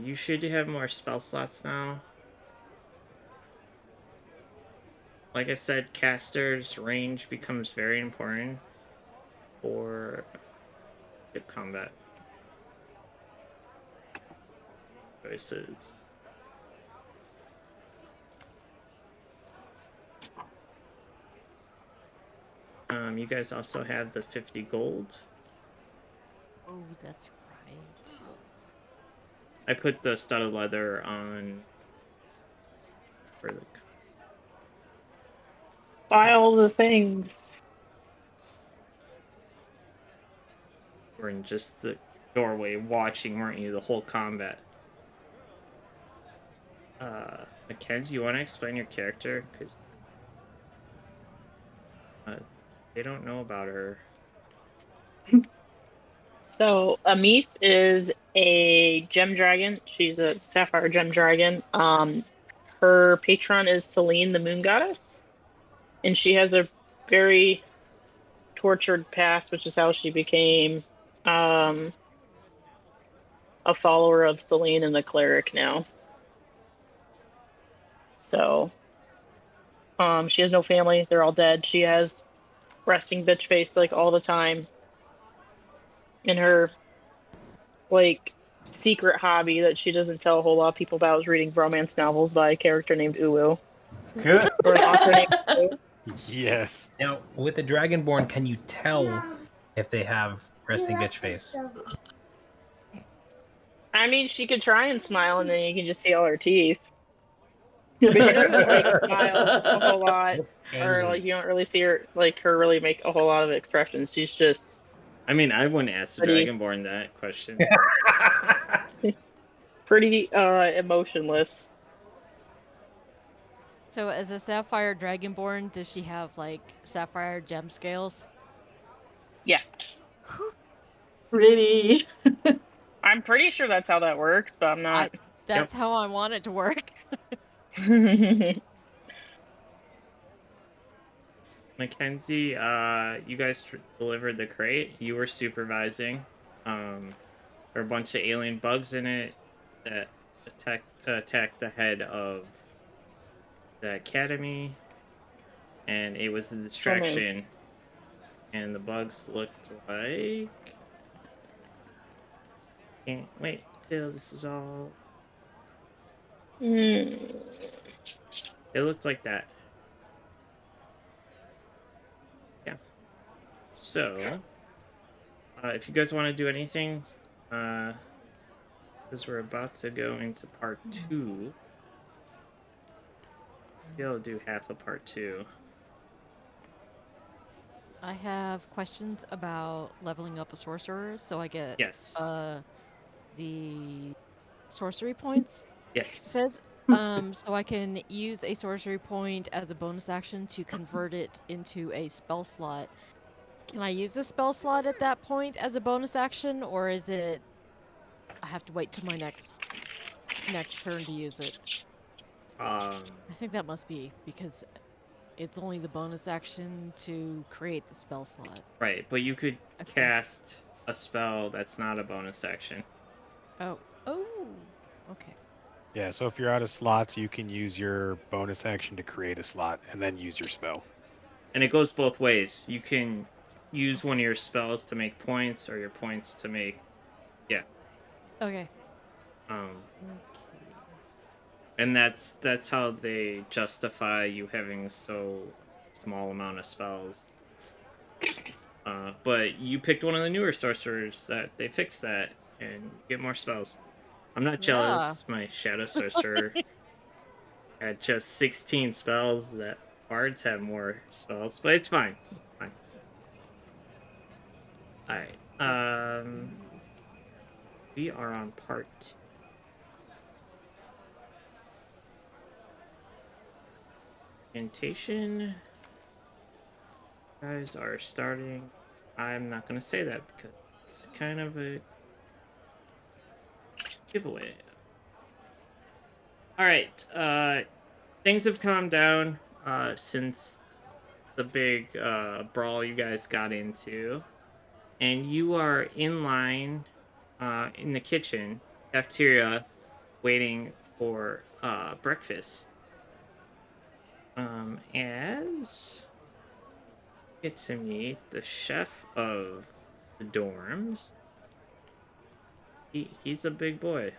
You should have more spell slots now. Like I said, caster's range becomes very important for ship combat choices. You guys also have the 50 gold. Oh, that's right. I put the studded leather on for the. Buy all the things. We're in just the doorway watching, weren't you, the whole combat? Mackenzie, you want to explain your character? Because they don't know about her. So Amis is a gem dragon. She's a sapphire gem dragon. Her patron is Selene, the moon goddess, and she has a very tortured past, which is how she became a follower of Selene and the cleric now. So she has no family. They're all dead. She has resting bitch face like all the time. And her like secret hobby that she doesn't tell a whole lot of people about is reading romance novels by a character named Uwu. Good. Or an author named Uwu. Yes. Now, with the Dragonborn, can you tell if they have resting bitch face? I mean, she could try and smile, and then you can just see all her teeth. But she doesn't like smile a whole lot, or like you don't really see her really make a whole lot of expressions. She's just I mean, I wouldn't ask the Pretty. Dragonborn that question. pretty emotionless. So, as a sapphire dragonborn, does she have like sapphire gem scales? Yeah, Pretty. I'm pretty sure that's how that works, but I'm not. That's how I want it to work. Mackenzie, you guys delivered the crate. You were supervising. There were a bunch of alien bugs in it that attacked the head of the academy, and it was a distraction. And the bugs looked like. Can't wait till this is all. It looked like that. Yeah. So, if you guys want to do anything, because we're about to go into part 2, maybe I'll do half of part 2. I have questions about leveling up a sorcerer, so I get Yes. the sorcery points. It Yes. says so I can use a sorcery point as a bonus action to convert it into a spell slot. Can I use a spell slot at that point as a bonus action, or is it I have to wait till my next turn to use it? I think that must be because it's only the bonus action to create the spell slot. Right, but you could Okay. cast a spell that's not a bonus action. Oh, okay. Yeah, so if you're out of slots, you can use your bonus action to create a slot and then use your spell. And it goes both ways. You can use one of your spells to make points, or your points to make. Yeah. Okay. Um. Okay. And that's how they justify you having so small amount of spells. But you picked one of the newer sorcerers that they fixed that, and you get more spells. I'm not jealous. My shadow sorcerer had just 16 spells. That bards have more spells, but it's fine. It's fine. All right. We are on part 2. Orientation. Guys are starting. I'm not gonna say that because it's kind of a giveaway. All right. Things have calmed down since the big brawl you guys got into, and you are in line in the kitchen cafeteria waiting for breakfast. As you get to meet the chef of the dorms. He's a big boy.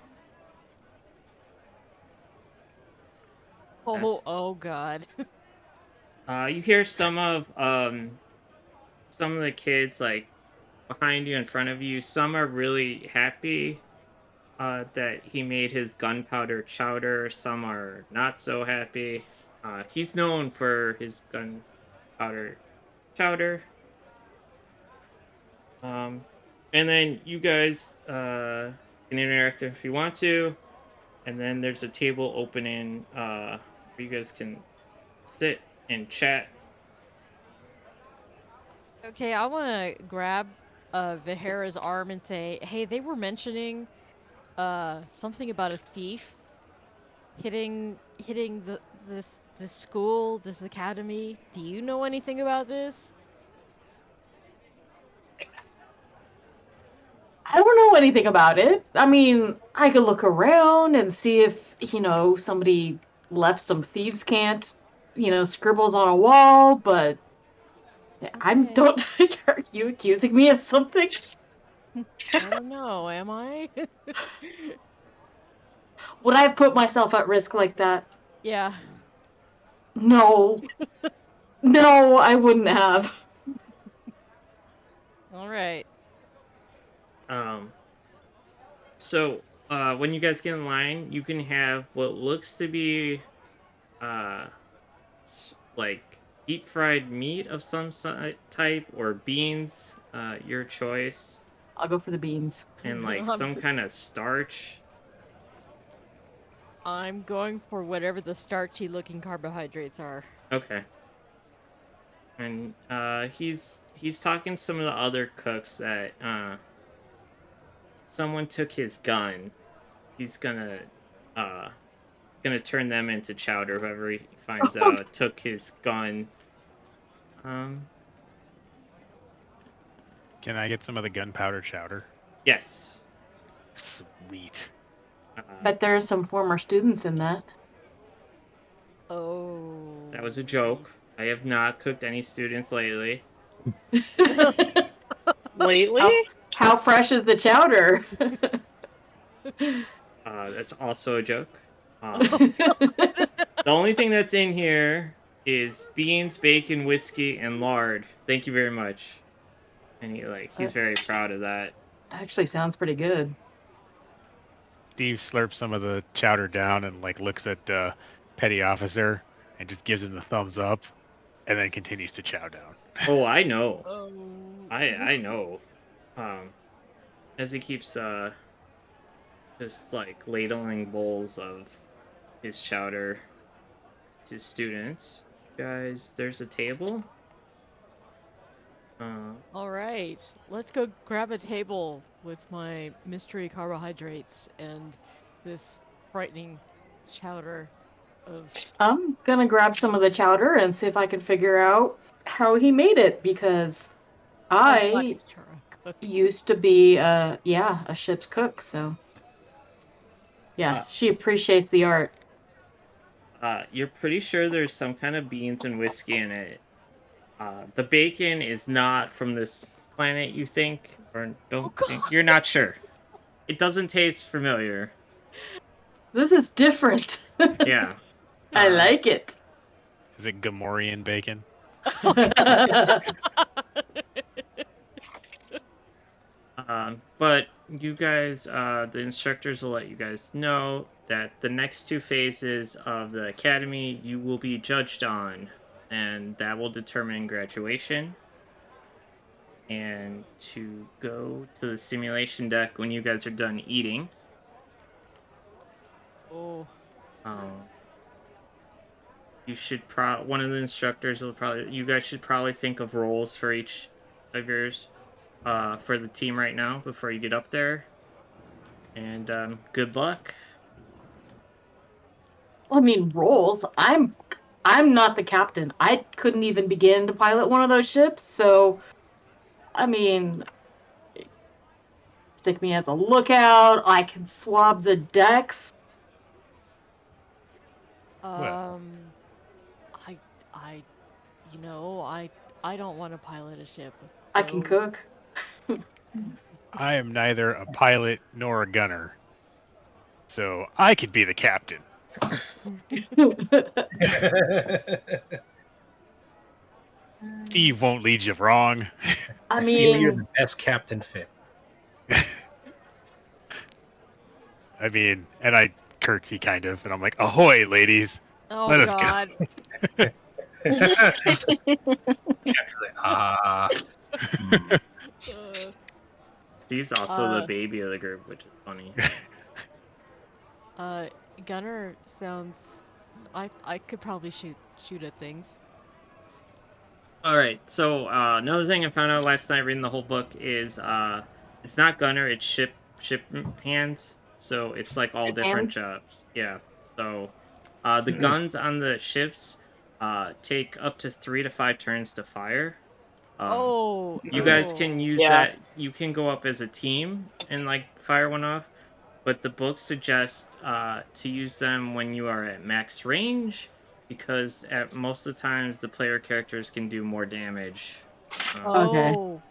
Oh God. You hear some of the kids like behind you, in front of you. Some are really happy that he made his gunpowder chowder. Some are not so happy. He's known for his gunpowder chowder. And then you guys can interact if you want to. And then there's a table opening where you guys can sit and chat. Okay, I want to grab Vihara's arm and say, "Hey, they were mentioning something about a thief hitting this school, this academy. Do you know anything about this?" I don't know anything about it. I mean, I could look around and see if, somebody left some thieves' cant, scribbles on a wall, but I Okay. don't. Are you accusing me of something? I don't know, am I? Would I put myself at risk like that? Yeah. No. No, I wouldn't have. All right. So when you guys get in line, you can have what looks to be like deep fried meat of some type or beans, your choice, I'll go for the beans. and like some kind of starch. I'm going for whatever the starchy looking carbohydrates are. Okay. And he's talking to some of the other cooks that someone took his gun. He's gonna turn them into chowder. Whoever he finds out took his gun. Can I get some of the gunpowder chowder? Yes. Sweet. Bet there are some former students in that. Oh. That was a joke. I have not cooked any students lately. Lately? How fresh is the chowder? That's also a joke. The only thing that's in here is beans, bacon, whiskey, and lard. Thank you very much. And he's very proud of that. Actually sounds pretty good. Steve slurps some of the chowder down and looks at Petty Officer and just gives him the thumbs up, and then continues to chow down. Oh, I know. Oh. I know. As he keeps just ladling bowls of his chowder to students. Guys, there's a table. All right, let's go grab a table with my mystery carbohydrates and this frightening chowder of... I'm gonna grab some of the chowder and see if I can figure out how he made it, because I used to be a ship's cook, so yeah, she appreciates the art. You're pretty sure there's some kind of beans and whiskey in it. The bacon is not from this planet, you think, or don't think. You're not sure. It doesn't taste familiar. This is different. Yeah. I like it. Is it Gamorrean bacon? But you guys, the instructors will let you guys know that the next 2 phases of the academy you will be judged on, and that will determine graduation. And to go to the simulation deck when you guys are done eating, Oh. you should one of the instructors will probably, you guys should probably think of roles for each of yours, for the team right now before you get up there. And good luck. I mean, roles. I'm not the captain. I couldn't even begin to pilot one of those ships, so I mean, stick me at the lookout. I can swab the decks. I you know, I don't want to pilot a ship. I can so- cook. I am neither a pilot nor a gunner, so I could be the captain. Steve won't lead you wrong. I feel you're mean, the best Captain Fit. I mean, and I curtsy kind of, and I'm like, "Ahoy, ladies! Oh Let us go." God. Captain's like, ah. Uh, Steve's also the Uh, baby of the group, which is funny. Gunner sounds. I could probably shoot at things. All right, so another thing I found out last night reading the whole book is it's not gunner, it's ship hands. So it's like all Ship different hands? jobs. Yeah. So the guns on the ships take up to 3 to 5 turns to fire. You guys can use Yeah. that. You can go up as a team and like fire one off, but the book suggests to use them when you are at max range, because at most of the times the player characters can do more damage. Okay. Oh.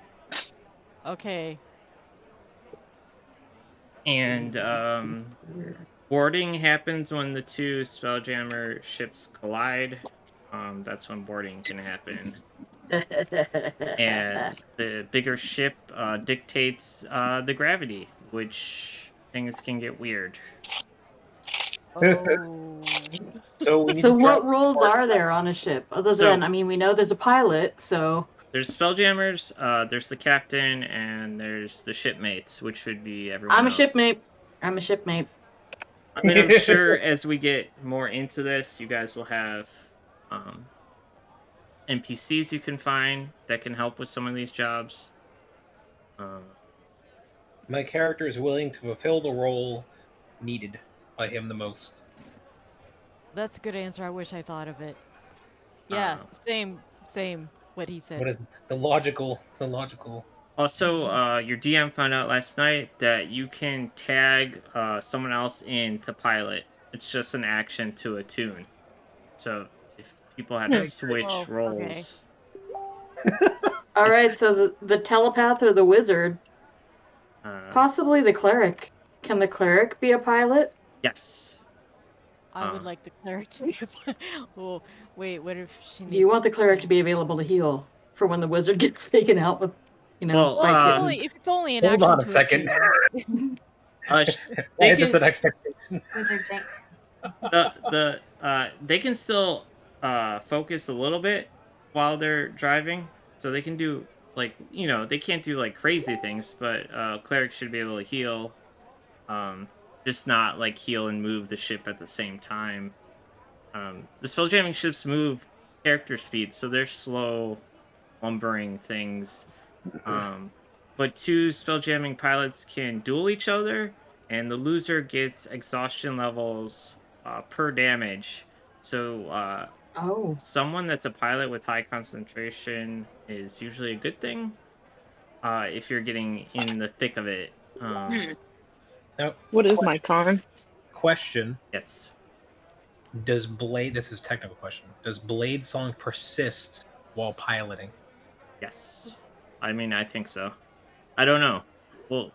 Okay. And boarding happens when the 2 Spelljammer ships collide. That's when boarding can happen. And the bigger ship dictates the gravity, which things can get weird. Oh. So we need So to try- what roles are there on a ship other So- than, I mean, we know there's a pilot, so There's Spelljammers, there's the captain, and there's the shipmates, which would be everyone I'm a else. shipmate. I'm a shipmate. I mean, I'm sure as we get more into this, you guys will have NPCs you can find that can help with some of these jobs. My character is willing to fulfill the role needed by him the most. That's a good answer. I wish I thought of it. Yeah, same what he said. What is the logical? Also, your DM found out last night that you can tag someone else in to pilot. It's just an action to a tune. So if people had to switch Oh, roles, All right, so the telepath or the wizard, possibly the cleric. Can the cleric be a pilot? yes. I would like the cleric to be Oh, wait, what if she needs... You want the cleric to be available to heal for when the wizard gets taken out with, you know, Well, by if it's only an Hold action on a to second. tune. They That's can an expectation. Wizard tank. they can still focus a little bit while they're driving, so they can do like, you know, they can't do like crazy things, but clerics should be able to heal, just not like heal and move the ship at the same time. The spelljamming ships move character speed, so they're slow, lumbering things. But 2 spelljamming pilots can duel each other, and the loser gets exhaustion levels per damage. So someone that's a pilot with high concentration is usually a good thing if you're getting in the thick of it. Now, What is my con? question? Yes. Does Blade? This is a technical question. Does Blade song persist while piloting? Yes. I mean, I think so. I don't know. Well,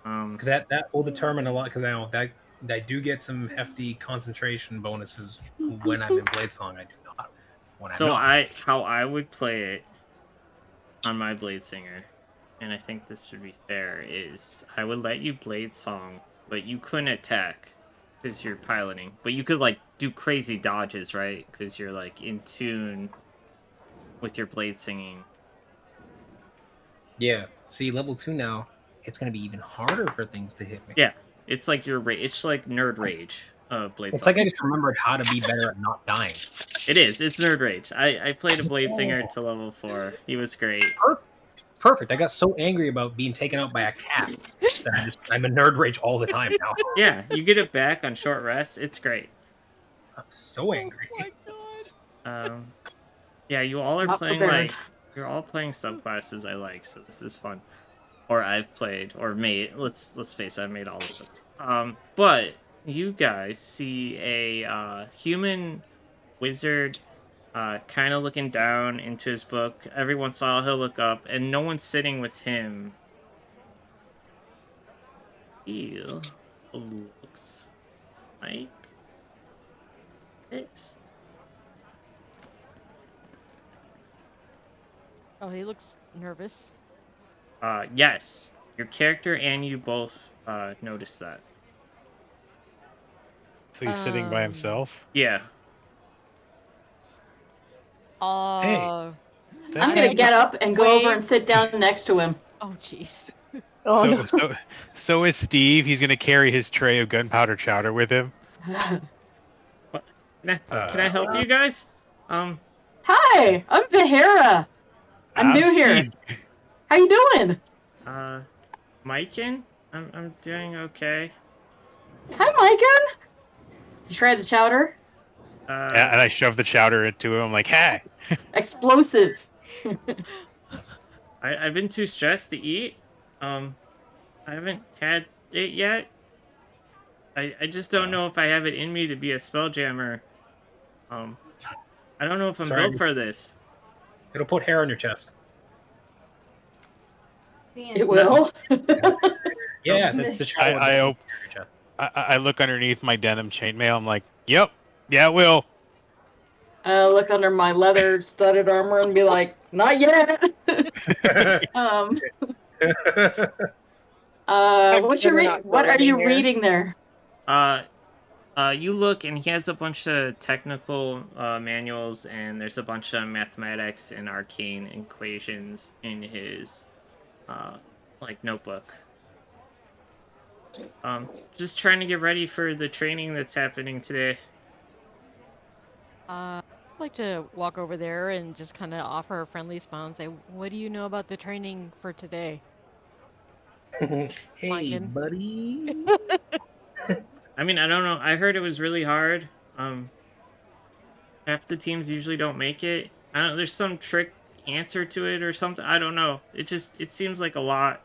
Because that will determine a lot. Because now that I do get some hefty concentration bonuses when I'm in Bladesong. I do not when So I'm not. how I would play it on my Blade Singer, and I think this would be fair, is I would let you Blade Song, but you couldn't attack because you're piloting. But you could like do crazy dodges, right? Because you're like in tune with your blade singing. Yeah. See, level 2 now, it's going to be even harder for things to hit me. Yeah, it's like it's like nerd rage. Blade It's Song. like I just remembered how to be better at not dying. It is. It's nerd rage. I played a blade singer to level 4. He was great. Perfect. I got so angry about being taken out by a cat that I'm a nerd rage all the time now. Yeah, you get it back on short rest. It's great. I'm so angry. Oh my god. Yeah, you all are Not playing prepared. like you're all playing subclasses I like, so this is fun. Or I've played or made. Let's face it, I've made all this up. But you guys see a human wizard kind of looking down into his book. Every once in a while he'll look up, and no one's sitting with him. He looks like this. Oh, he looks nervous. Yes. Your character and you both noticed that. So he's sitting by himself. Yeah. Oh. I'm gonna get up and go over and sit down next to him. Oh, jeez. Oh, no. So is Steve. He's gonna carry his tray of gunpowder chowder with him. Can I help you guys? Hi, I'm Vihara. I'm new here. How you doing? Myken? I'm doing okay. Hi, Myken. You tried the chowder? And I shove the chowder into him. I'm like, hey. Explosive. I've been too stressed to eat. I haven't had it yet. I just don't know if I have it in me to be a Spelljammer. I don't know if I'm built for this. It'll put hair on your chest. It will. Yeah, the chowder. I look underneath my denim chainmail. I'm like, yep, yeah, it will. I look under my leather studded armor and be like, not yet. What are you reading there? You look, and he has a bunch of technical manuals, and there's a bunch of mathematics and arcane equations in his like notebook. Just trying to get ready for the training that's happening today. I'd like to walk over there and just kind of offer a friendly smile and say, "What do you know about the training for today?" Hey, Myken. buddy. I mean, I don't know. I heard it was really hard. Half the teams usually don't make it. I don't know, there's some trick answer to it or something. I don't know. It seems like a lot.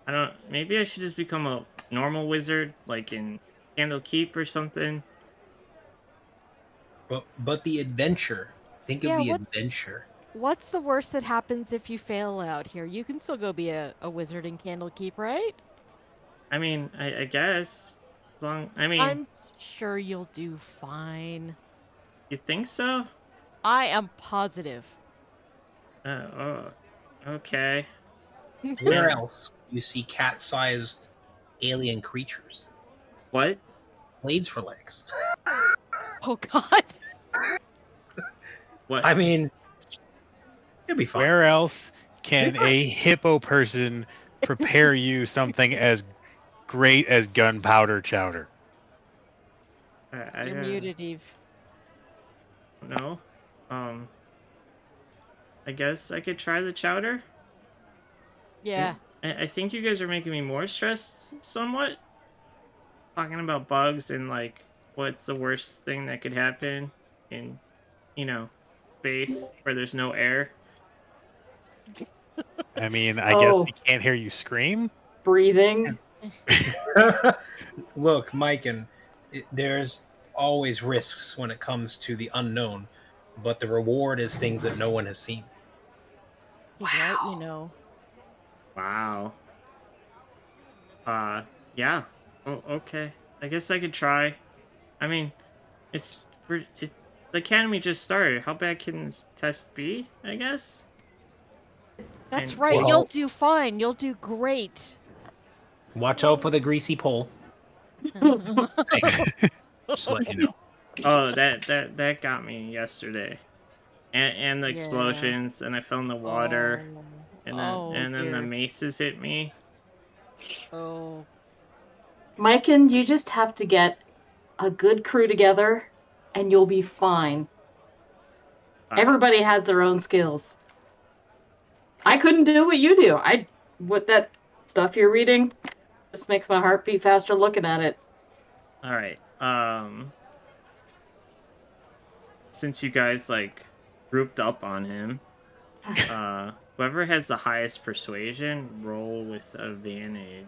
I don't. Maybe I should just become a normal wizard, like in Candlekeep or something. But the adventure. Think of the adventure. What's the worst that happens if you fail out here? You can still go be a wizard in Candlekeep, right? I mean, I guess. As long, I mean, I'm sure you'll do fine. You think so? I am positive. Okay. Where else do you see cat-sized alien creatures? What? Blades for legs. Oh God. What? I mean, it'll be fine. Where else can a hippo person prepare you something as great as gunpowder chowder? You're muted, Eve. No. I guess I could try the chowder. Yeah. I think you guys are making me more stressed somewhat. Talking about bugs and like what's the worst thing that could happen in, space where there's no air. I mean, I guess we can't hear you scream. Breathing. Look, Myken, there's always risks when it comes to the unknown, but the reward is things that no one has seen. He's right, you know. Wow. Yeah. Oh, okay. I guess I could try. I mean, the academy just started. How bad can this test be? I guess. That's And- right. Well- You'll do fine. You'll do great. Watch out for the greasy pole. Just let you know. Oh, that got me yesterday. And the Yeah. explosions, and I fell in the water, Oh. and then the Dear. maces hit me. Oh. Myken, you just have to get a good crew together, and you'll be fine. Everybody has their own skills. I couldn't do what you do. What that stuff you're reading just makes my heart beat faster looking at it. All right. Since you guys like grouped up on him, whoever has the highest persuasion, roll with advantage,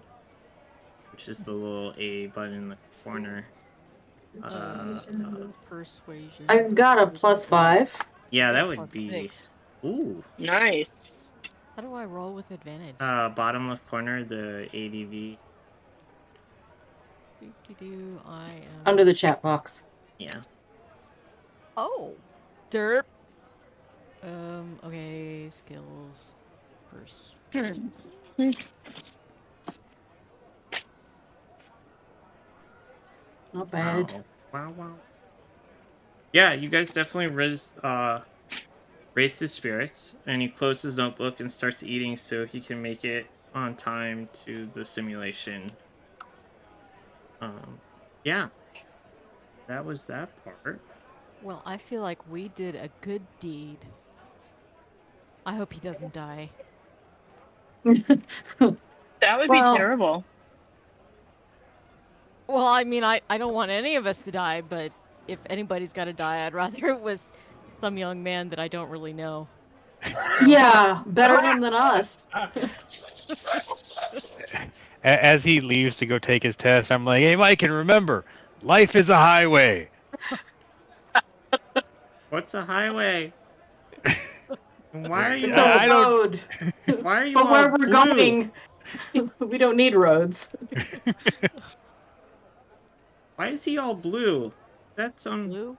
which is the little A button in the corner. Persuasion. I've got a +5. Yeah, that Plus would be. 6. Ooh. Nice. How do I roll with advantage? Bottom left corner, the ADV. I am Under the chat box. Yeah. Oh, derp. Okay, skills. First. Not bad. Wow. Yeah, you guys definitely raise his spirits, and he closes his notebook and starts eating so he can make it on time to the simulation. Yeah. That was that part. Well, I feel like we did a good deed. I hope he doesn't die. That would Well- be terrible. Well, I mean, I don't want any of us to die, but if anybody's got to die, I'd rather it was some young man that I don't really know. Yeah, better him than us. As he leaves to go take his test, I'm like, hey, Mike, and remember, life is a highway. What's a highway? Why are you It's all, I a don't- road. why are you But all where we're blue? going, we don't need roads. Why is he all blue? That's Blue?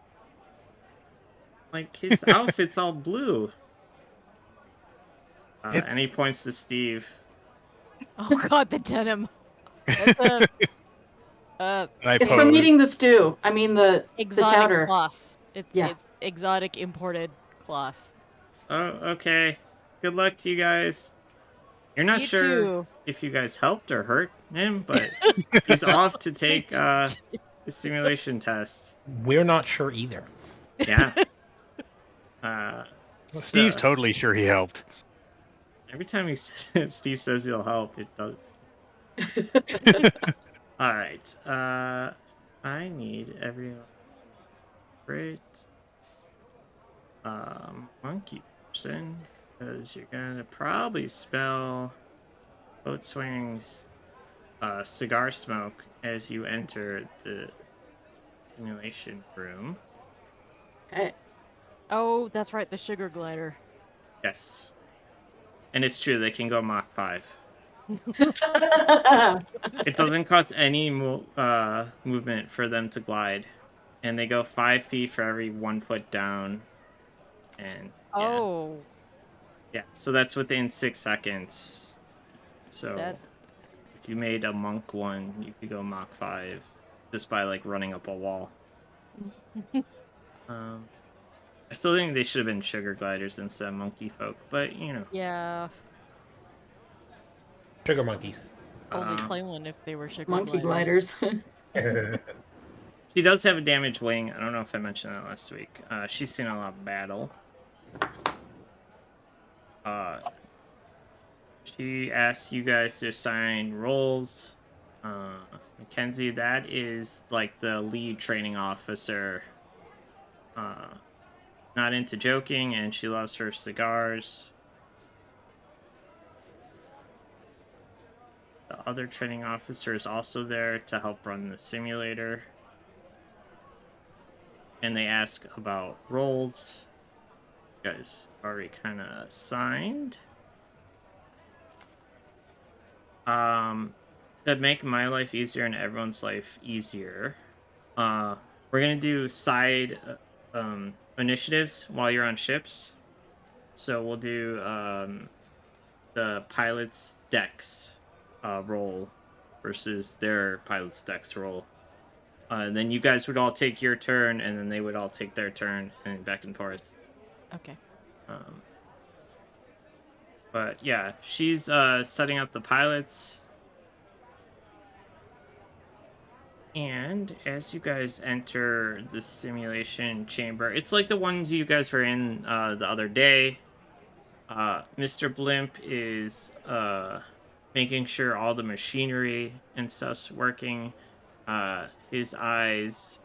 like his outfit's all blue. It's- And he points to Steve. Oh God, the denim. That's a And I It's from pose. eating the stew. I mean the exotic chowder. cloth. It's Yeah. it's exotic imported cloth. Oh, okay. Good luck to you guys. You're not You sure too. if you guys helped or hurt him, but he's off to take the simulation test. We're not sure either. Yeah. Well, Steve's totally sure he helped. Every time Steve says he'll help, it does. All right. I need everyone. Great. Monkey person, because you're gonna probably spell boat swings, cigar smoke as you enter the simulation room. Okay. Oh, that's right, the sugar glider. Yes. And it's true, they can go Mach 5. It doesn't cost any movement for them to glide. And they go 5 feet for every 1 foot down. And yeah. Oh, Yeah, so that's within 6 seconds. So That's- if you made a monk one, you could go Mach 5 just by like running up a wall. I still think they should have been sugar gliders instead of monkey folk, but you know. yeah. Sugar monkeys. Only Um, play one if they were sugar Monkey gliders. She does have a damaged wing. I don't know if I mentioned that last week. She's seen a lot of battle. She asked you guys to assign roles. Mackenzie, that is like the lead training officer. Not into joking, and she loves her cigars. The other training officer is also there to help run the simulator. And they ask about roles. You guys already kind of signed. to make my life easier and everyone's life easier, we're gonna do side initiatives while you're on ships. So we'll do the pilot's dex roll versus their pilot's dex roll. And then you guys would all take your turn, and then they would all take their turn, and back and forth. Okay. But yeah, she's setting up the pilots. And as you guys enter the simulation chamber, it's like the ones you guys were in the other day. Mr. Blimp is making sure all the machinery and stuff's working. His eyes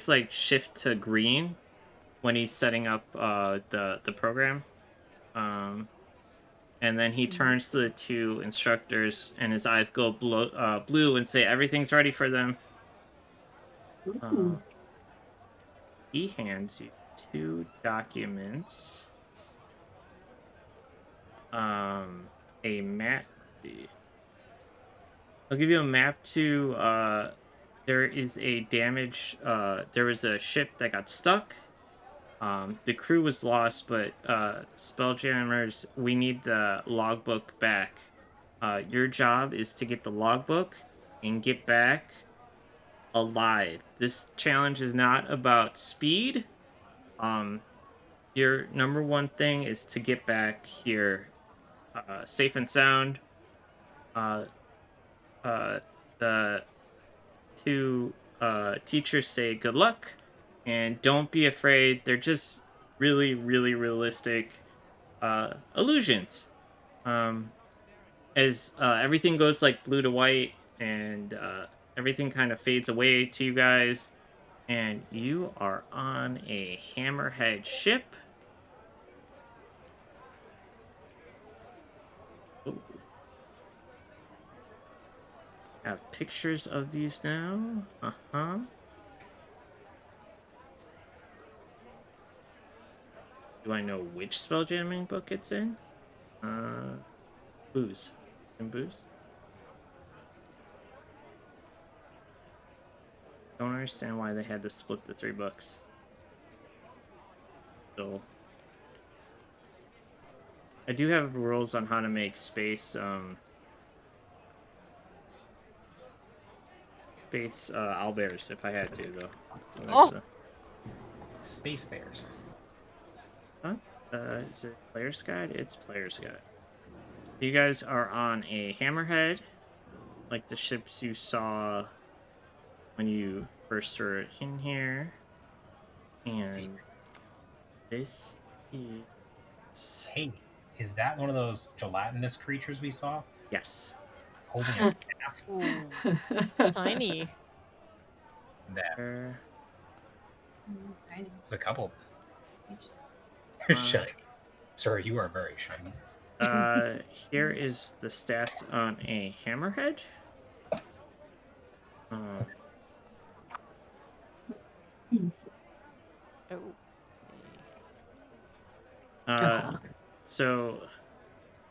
like shift to green when he's setting up the program. And then he turns to the two instructors, and his eyes go blue and say everything's ready for them. He hands you 2 documents. A map. Let's see. I'll give you a map to. There is a damage. There was a ship that got stuck. The crew was lost, but Spelljammers, we need the logbook back. Your job is to get the logbook and get back alive. This challenge is not about speed. Your number one thing is to get back here safe and sound. The 2 teachers say good luck, and don't be afraid. They're just really, really realistic illusions. As everything goes like blue to white, and everything kind of fades away to you guys, and you are on a hammerhead ship. Ooh. Have pictures of these now. Do I know which spelljamming book it's in? Booze. In Booze? Don't understand why they had to split the 3 books. So I do have rules on how to make space owlbears if I had to, though. So Oh! Space bears. Huh? Is it Player's Guide? It's Player's Guide. You guys are on a hammerhead, like the ships you saw when you first were in here. And this is... Hey, is that one of those gelatinous creatures we saw? Yes. Holding a staff? Ooh, shiny. There's Tiny. a couple. Uh, Shiny. Sir, you are very shiny. Here is the stats on a hammerhead. So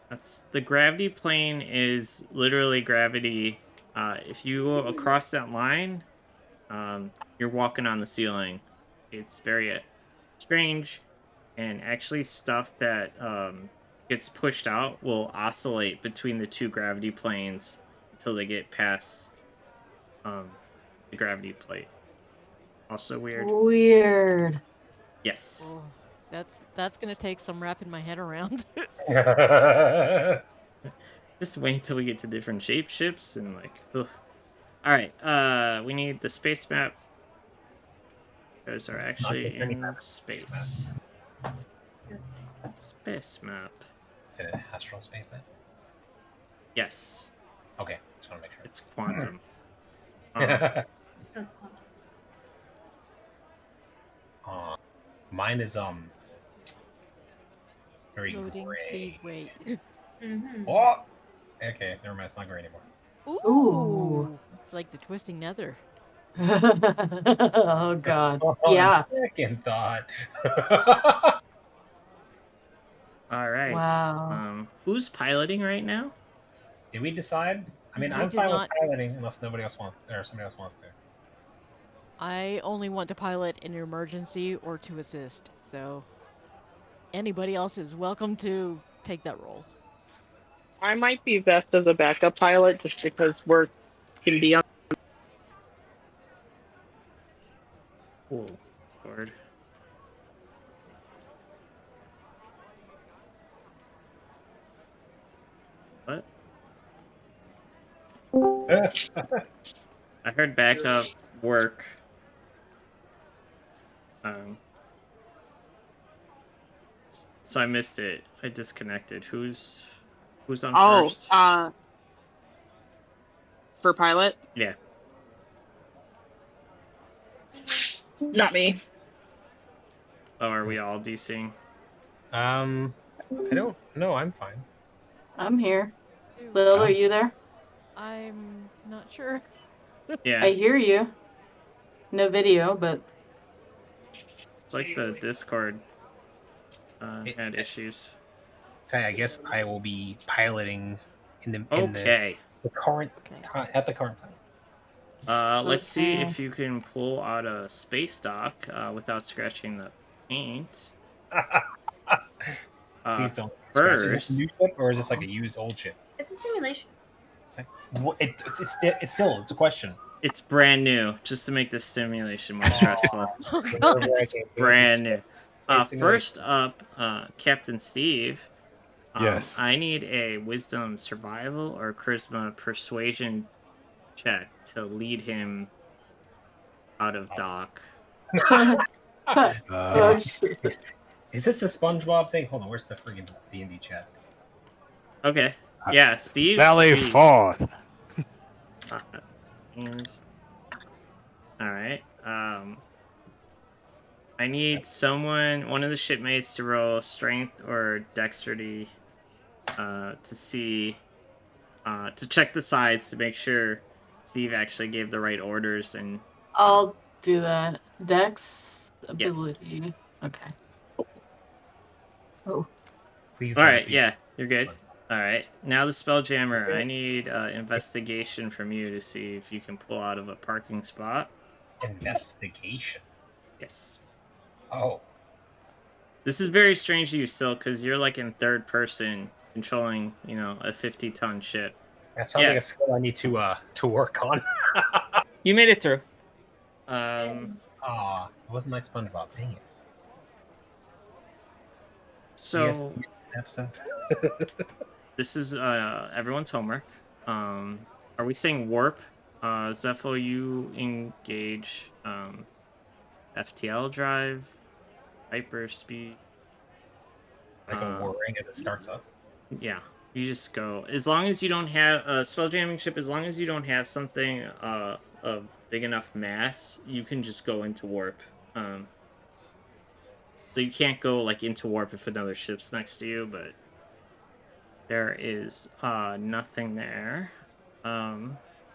that's the gravity plane is literally gravity. If you go across that line, you're walking on the ceiling. It's very strange, and actually stuff that gets pushed out will oscillate between the 2 gravity planes until they get past the gravity plate. Also weird. Weird. Yes. Oh, that's gonna take some wrapping my head around. Just wait until we get to different shape ships and like. Ugh. All right. We need the space map. Those are actually in space. Space map. Is it an astral space map? Yes. Okay, just want to make sure. It's quantum. That's quantum. Mine is very Loading, gray. please wait. Mm-hmm. Oh, okay, never mind. It's not gray anymore. Ooh, it's like the twisting nether. Oh god. Oh, Yeah. Second thought. All right. Wow. who's piloting right now? Did we decide? I mean, We I'm did fine not. with piloting unless nobody else wants to, or somebody else wants to. I only want to pilot in an emergency or to assist. So anybody else is welcome to take that role. I might be best as a backup pilot just because work can be on. Cool. Discord. What? I heard backup work. So I missed it. I disconnected. Who's on first? For pilot? Yeah. Not me. Oh, are we all DCing? I don't know. I'm fine. I'm here. Ew, Lil, Oh. are you there? I'm not sure. Yeah. I hear you. No video, but It's like the Discord had issues. Okay, I guess I will be piloting in the Okay. current Okay. time, at the current time. Let's see Okay. if you can pull out a space dock without scratching the paint. Please don't scratch. Is this a First, new ship or is this like a used old ship? It's a simulation. It's still a question. it's brand new, just to make this simulation more stressful. Oh, God. It's brand new. First up, Captain Steve. Yes. I need a Wisdom Survival or Charisma Persuasion check to lead him out of dock. oh shit. Is this a SpongeBob thing? Hold on, where's the friggin' D&D chat? Okay. Yeah, Steve. Sally Sweet. Forth. Alright. I need one of the shipmates to roll strength or dexterity to see to check the sides to make sure Steve actually gave the right orders and I'll do that. Dex ability. Okay. Oh. Please. Alright, yeah, you're good. Alright. Now the Spelljammer. I need investigation from you to see if you can pull out of a parking spot. Investigation. Yes. Oh. This is very strange to you still, because you're like in third person controlling, a 50-ton ship. That sounds like a skill I need to work on. You made it through. It wasn't like SpongeBob. Dang it. So Yes, episode. this is everyone's homework. Are we saying warp? Zepho, you engage FTL drive, hyperspeed. Like a whirring as it starts up. Yeah, you just go. As long as you don't have a spelljamming ship, as long as you don't have something of big enough mass, you can just go into warp. So you can't go like into warp if another ship's next to you, but there is nothing there.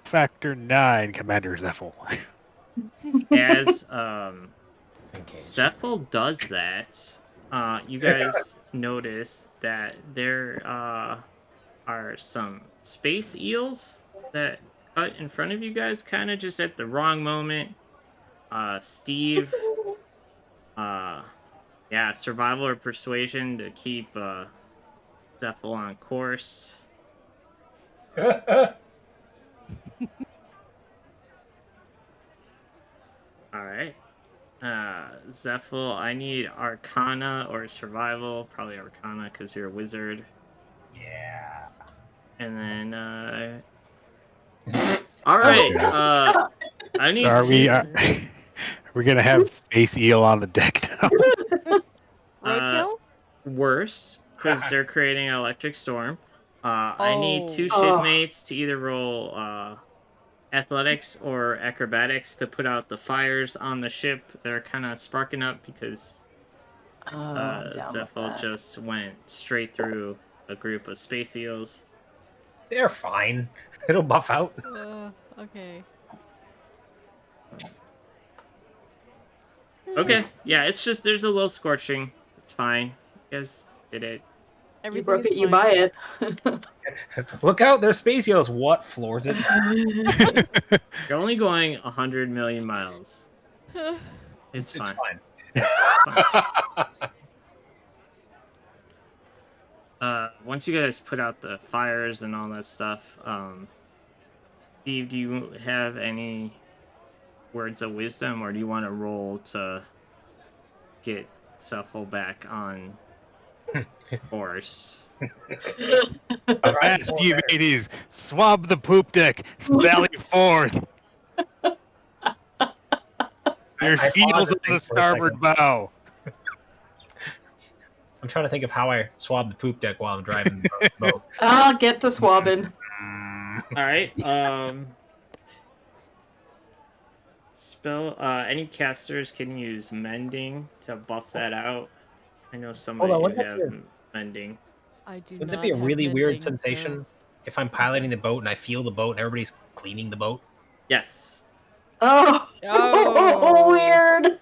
Factor 9, Commander Zeffel. As Zeffel does that, you guys notice that there are some space eels that cut in front of you guys, kind of just at the wrong moment. Steve, survival or persuasion to keep Zeffel on course. Alright. Zeffel, I need Arcana or Survival. Probably Arcana because you're a wizard. Yeah. And then, Alright, I need So are we gonna have Space Eel on the deck now? Roadkill? Worse, because they're creating an electric storm. I need 2 Oh. shipmates to either roll athletics or acrobatics to put out the fires on the ship that are kind of sparking up because Zeffel just went straight through a group of space eels. They're fine. It'll buff out. Okay. Okay, yeah, it's just there's a little scorching. It's fine. You guys did it. You Everything broke is it, you fine. buy it. Look out, there's space heroes. What floors it? You're only going 100 million miles. It's It's fine. fine. It's fine. Once you guys put out the fires and all that stuff, Steve, do you have any words of wisdom, or do you want to roll to get Shuffle back on course? Fast, you mateys! Swab the poop deck! Sally forth! There's I paused eagles to on the think for a starboard second. bow! I'm trying to think of how I swab the poop deck while I'm driving the boat. I'll get to swabbing. All right. Any casters can use mending to buff that out. I know some Hold of on, you wouldn't that have be mending. I do Wouldn't not that be a have really weird mending, so- sensation if I'm piloting the boat and I feel the boat and everybody's cleaning the boat? Yes. Oh, Oh. weird.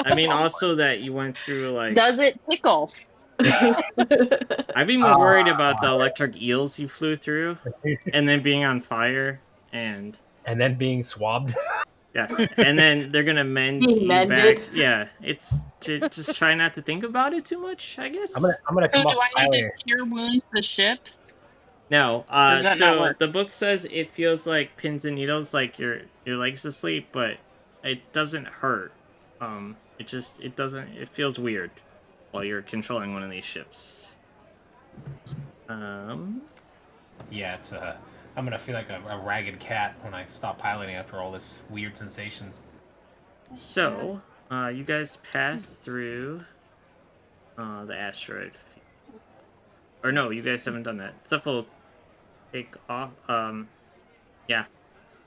I mean, also that you went through like. Does it tickle? I'd be more worried about the electric eels you flew through, and then being on fire, and then being swabbed. yes, and then they're gonna mend Being you mended. back. Yeah, it's just try not to think about it too much, I guess. I'm gonna So come do off I need piloting. to cure wounds the ship? No, does that not so work? the book says it feels like pins and needles, like your leg's asleep, but it doesn't hurt. It doesn't. It feels weird while you're controlling one of these ships. Yeah, it's I'm gonna feel like a ragged cat when I stop piloting after all this weird sensations. So, you guys pass through the asteroid field. Or no, you guys haven't done that. Stuff will take off. Yeah,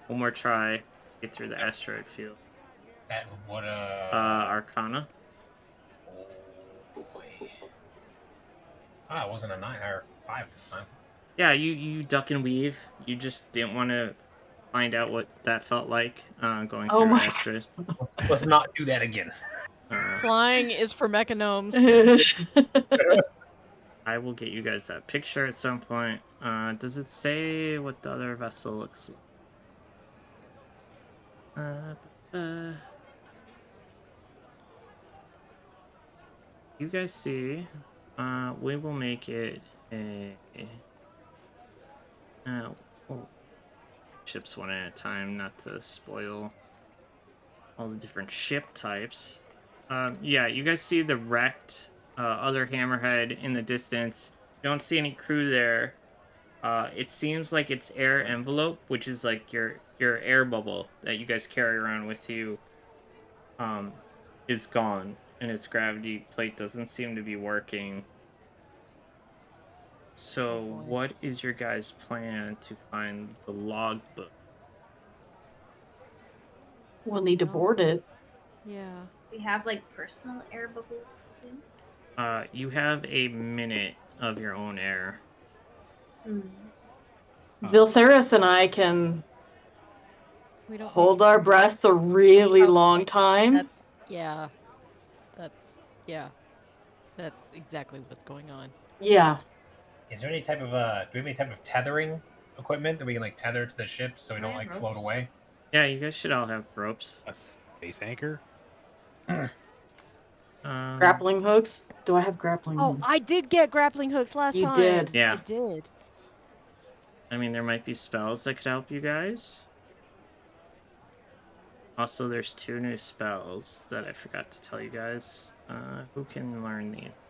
one more try to get through the asteroid field. That what Arcana. Oh boy. Ah, it wasn't a 9 or 5 this time. Yeah, you duck and weave. You just didn't want to find out what that felt like going Oh through my- asteroid. Let's not do that again. Flying is for mechanomes. I will get you guys that picture at some point. Does it say what the other vessel looks like? You guys see, we will make it a well, ships one at a time, not to spoil all the different ship types. Yeah, you guys see the wrecked other hammerhead in the distance. You don't see any crew there. It seems like its air envelope, which is like your air bubble that you guys carry around with you, is gone, and its gravity plate doesn't seem to be working. So, what is your guys' plan to find the logbook? We'll need to board it. Yeah. We have like personal air bubble things. You have a minute of your own air. Vilceris and I can We don't hold our breaths a really long time. That's That's exactly what's going on. Yeah. Is there any type of do we have any type of tethering equipment that we can like tether to the ship so we don't I have like float ropes. away? Yeah, you guys should all have ropes. A space anchor? Grappling hooks. Do I have grappling Oh, hooks? I did get grappling hooks last You time. did. Yeah. I did. I mean, there might be spells that could help you guys. Also, there's 2 new spells that I forgot to tell you guys. Who can learn these?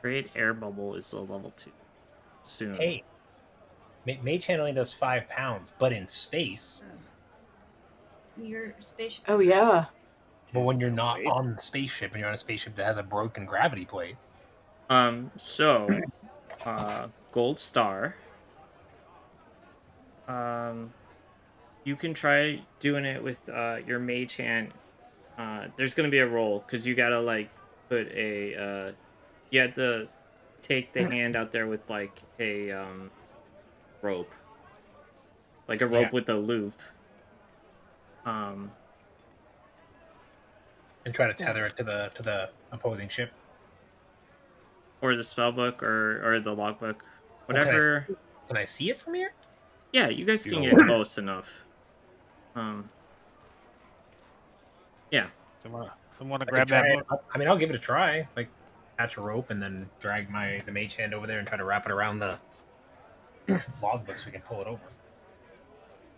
Create air bubble is a level 2. Soon. Hey, mage handling does 5 pounds, but in space. Your spaceship. Oh yeah. But when you're not on the spaceship and you're on a spaceship that has a broken gravity plate. So, Gold Star. You can try doing it with your mage hand. There's gonna be a roll because you gotta like put a. You had to take the hand out there with like a rope, like a rope with a loop. And try to tether it to the opposing ship. or the spell book or the logbook, Well, can I whatever. Can I see it from here? Yeah, you guys can You get close enough. Yeah. Someone want to I could grab that try book? it. I mean, I'll give it a try. Like, catch a rope and then drag the mage hand over there and try to wrap it around the logbook so we can pull it over.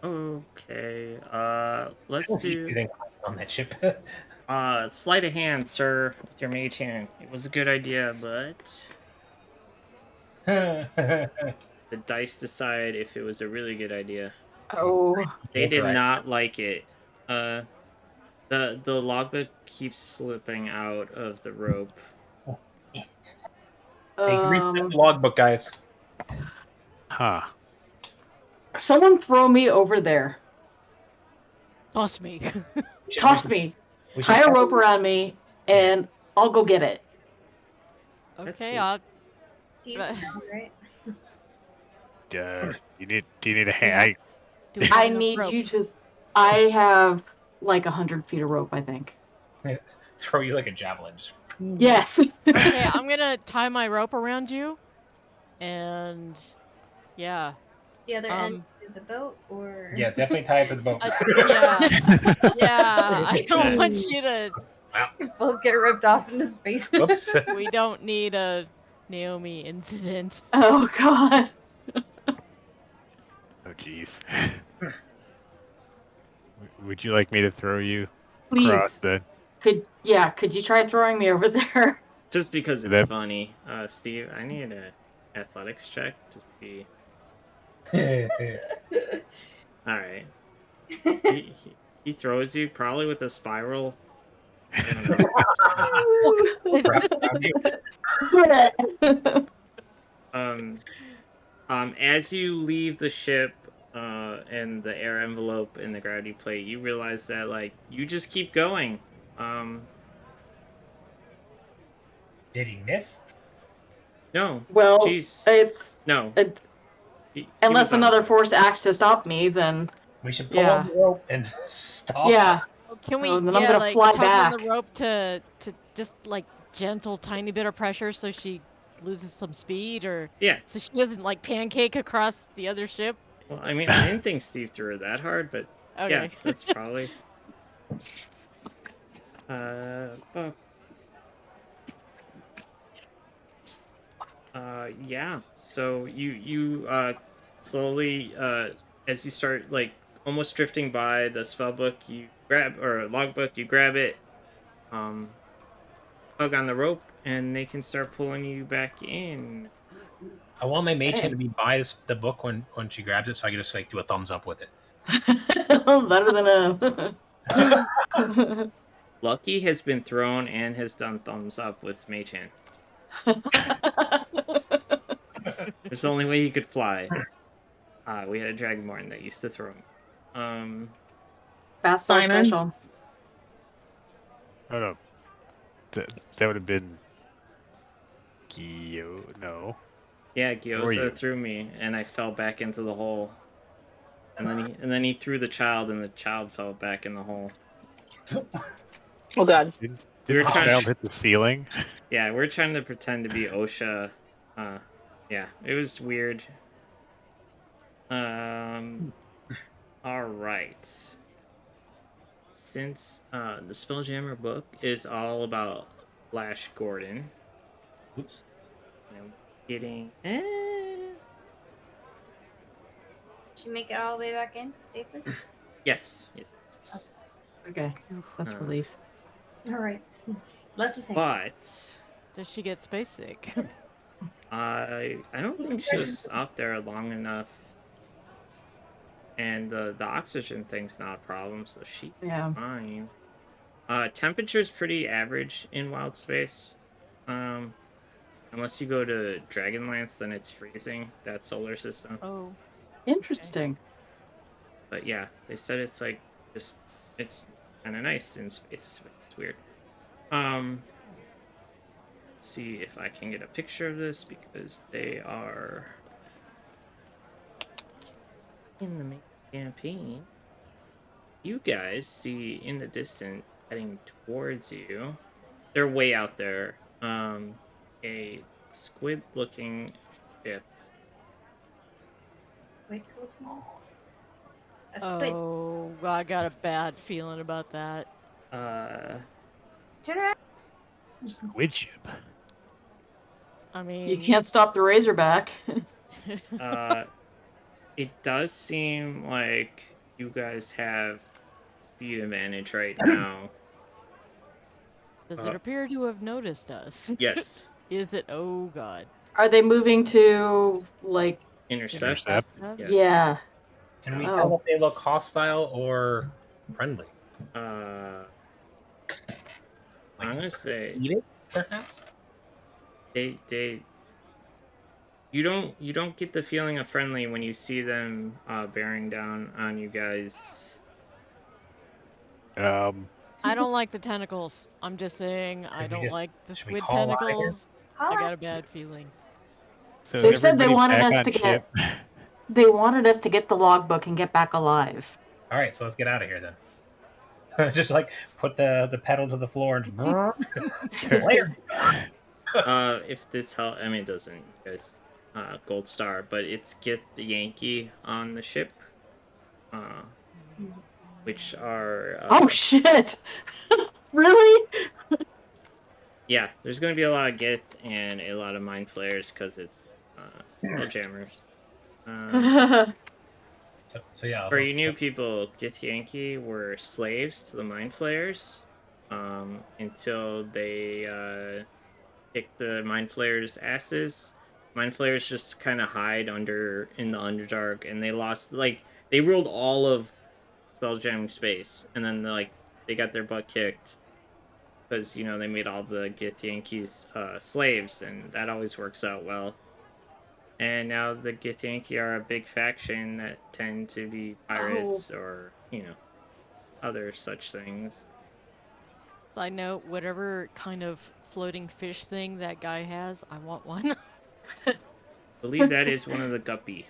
Okay. Let's I don't think do you can on that ship. sleight of hand, sir, with your mage hand. It was a good idea, but the dice decide if it was a really good idea. Oh, They did Right. not like it. The logbook keeps slipping out of the rope. Hey, reset the logbook, guys. Huh. someone throw me over there. Toss me. Toss me. We should Tie a tell rope them- around me, and I'll go get it. Let's Okay, see. I'll. Steve's down, right? Do you need a hand? Do we have I enough need rope? you to. I have like 100 feet of rope, I think. throw you like a javelin. Just... Yes. Okay, I'm gonna tie my rope around you, and yeah, The other end of the boat, or Yeah, definitely tie it to the boat. yeah. I don't want you to. both get ripped off into space. Whoops. We don't need a Naomi incident. Oh God. Oh jeez. Would you like me to throw you across Please. the? Could you try throwing me over there? Just because it's That- funny. Steve, I need a athletics check to see. Alright. He throws you probably with a spiral. I don't know. As you leave the ship and the air envelope and the gravity plate, you realize that like you just keep going. Did he miss? No. Well, Jeez. it's No. it, He unless was on another time. force acts to stop me, then We should pull Yeah. on the rope and stop. yeah. Well, can we? Oh, then I'm yeah, gonna like fly tug on back. the rope to just like gentle, tiny bit of pressure so she loses some speed, or Yeah. so she doesn't like pancake across the other ship. Well, I mean, I didn't think Steve threw her that hard, but Okay. yeah, that's probably. Fuck. Yeah. So you slowly as you start like almost drifting by the spell book, you grab or logbook, you grab it, hug on the rope, and they can start pulling you back in. I want my mage Hey. hand to be by the book when she grabs it, so I can just like do a thumbs up with it. Better than a. Lucky has been thrown and has done thumbs up with Mage Hand. There's the only way he could fly. We had a Dragonborn that used to throw him. Fast so Simon? special. Oh no. That would have been. Gio. No. Yeah, Where were Gyoza you? threw me, and I fell back into the hole. And then he threw the child, and the child fell back in the hole. Oh god. Didn't We were the trying- child hit the ceiling? Yeah, we're trying to pretend to be OSHA. Yeah, it was weird. All right. Since the Spelljammer book is all about Flash Gordon, Oops. getting Did you make it all the way back in safely? yes. Okay, that's Uh, relief. All right. Love to see. But Does she get space sick? I don't think she was out there long enough, and the oxygen thing's not a problem, so she's Yeah. fine. Temperature's pretty average in wild space. Unless you go to Dragonlance, then it's freezing, that solar system. Oh. Interesting. But yeah, they said it's like just it's kind of nice in space. It's weird. Let's see if I can get a picture of this because they are in the main campaign. You guys see in the distance heading towards you. They're way out there. A squid-looking ship. Wait, a squid. Oh, I got a bad feeling about that. Turn around. Squid ship. I mean, You can't stop the Razorback. It does seem like you guys have speed advantage right now. Does it appear to have noticed us? Yes. Is it? Oh God. Are they moving to like? Intercept. Intercept. Yes. Yeah. Can we Oh. tell if they look hostile or friendly? I'm Like gonna say conceited, perhaps? they you don't get the feeling of friendly when you see them bearing down on you guys. I don't like the tentacles. I'm just saying I Should we don't just- like the should we squid call out of here? tentacles. Call I out. got a bad feeling. So They said they everybody wanted back us on to ship. They wanted us to get the logbook and get back alive. All right, so let's get out of here then. Just like put the pedal to the floor and later. If this help, I mean, it doesn't, guys. Gold star, but it's get the Yankee on the ship. Which are Oh shit! Really? yeah, there's gonna be a lot of Gith and a lot of mind flayers because it's Spelljammers. So yeah. For you new people, Gith Yankee were slaves to the mind flayers until they kicked the mind flayers' asses. Mind flayers just kind of hide in the Underdark, and they lost they ruled all of Spelljamming space, and then they got their butt kicked because they made all the Gith Yankees slaves, and that always works out well. And now the Gith Yankee are a big faction that tend to be pirates or other such things. Side note: whatever kind of floating fish thing that guy has, I want one. I believe that is one of the guppy.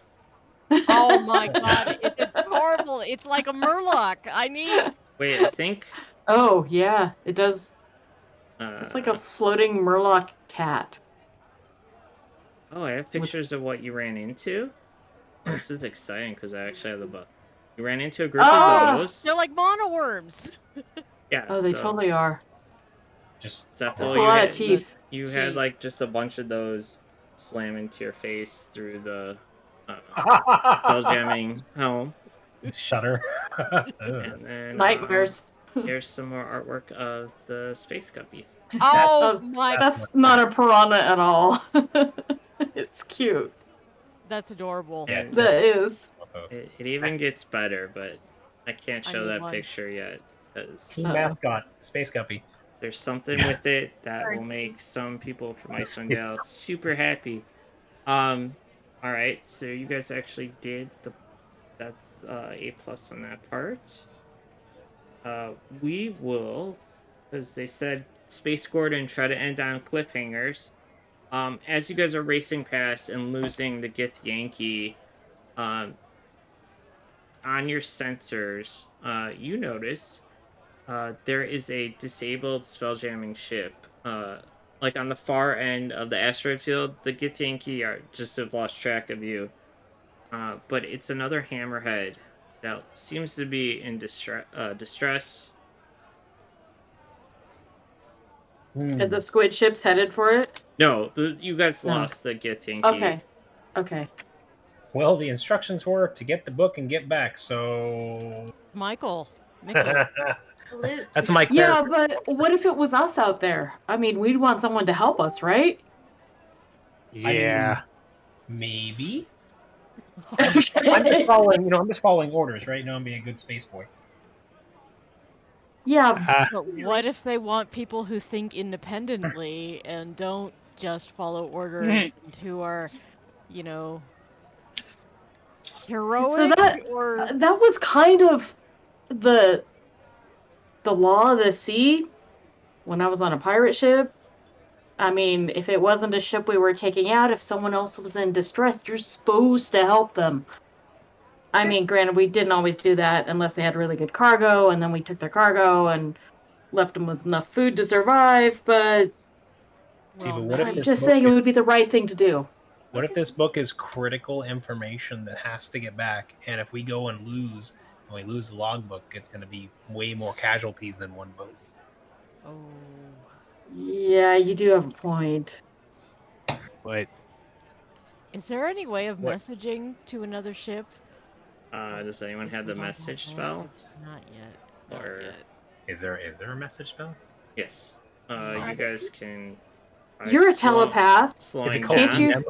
Oh my God, it's adorable. It's like a murloc. I need. Wait, I think. Oh yeah, it does. It's like a floating murloc cat. Oh, I have pictures of what you ran into. Oh, this is exciting because I actually have the book. You ran into a group of those. They're like monoworms. Yeah. Oh, they totally are. Just That's Cephal, a lot of teeth. You had just a bunch of those slam into your face through the spelljamming helm. Shudder. And then Nightmares. Here's some more artwork of the space guppies. Oh my! That's not a piranha at all. It's cute. That's adorable. Yeah, That is. It even gets better, but I can't show need that one. picture yet because Team mascot, Space Guppy. there's something with it that will make some people from Iceland Dale super happy. All right, so you guys actually did that's A+ on that part. We will, because they said Space Gordon try to end on cliffhangers. As you guys are racing past and losing the Gith Yankee, on your sensors, you notice there is a disabled spelljamming ship. Like on the far end of the asteroid field, the Gith Yankee just have lost track of you. But it's another hammerhead that seems to be in distress. And the squid ship's headed for it? No, you guys No. lost the Gith Yankee. Okay. Well, the instructions were to get the book and get back, so... Michael. That's my character. Yeah, but what if it was us out there? I mean, we'd want someone to help us, right? Yeah. Maybe. I'm just following orders, right? I'm being a good space boy. Yeah. But what if they want people who think independently and don't just follow orders and who are, heroic? So that was kind of the law of the sea when I was on a pirate ship. I mean, if it wasn't a ship we were taking out, if someone else was in distress, you're supposed to help them. I mean, granted, we didn't always do that unless they had really good cargo, and then we took their cargo and left them with enough food to survive, but See, Well, but what if I'm this just book saying it is- would be the right thing to do. What if this book is critical information that has to get back? And if we go and we lose the logbook, it's going to be way more casualties than one boat. Oh. Yeah, you do have a point. But Is there any way of What? messaging to another ship? Does anyone If have we the don't have message spell? message? Not yet. Not Or- yet. Is there a message spell? Yes. Yeah. You guys can. You're a telepath. Is it Slowing called Can't down. you- DM?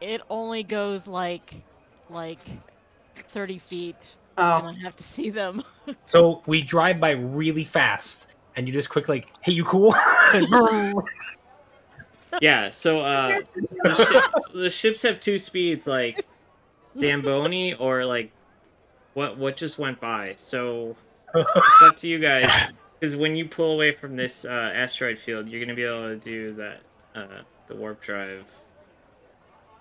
It only goes like 30 feet, and Oh, I have to see them. So we drive by really fast, and you just quick like, "Hey, you cool?" And boom. Yeah. So the ships have two speeds, like Zamboni or like what just went by. So it's up to you guys. Because when you pull away from this asteroid field, you're gonna be able to do that the warp drive.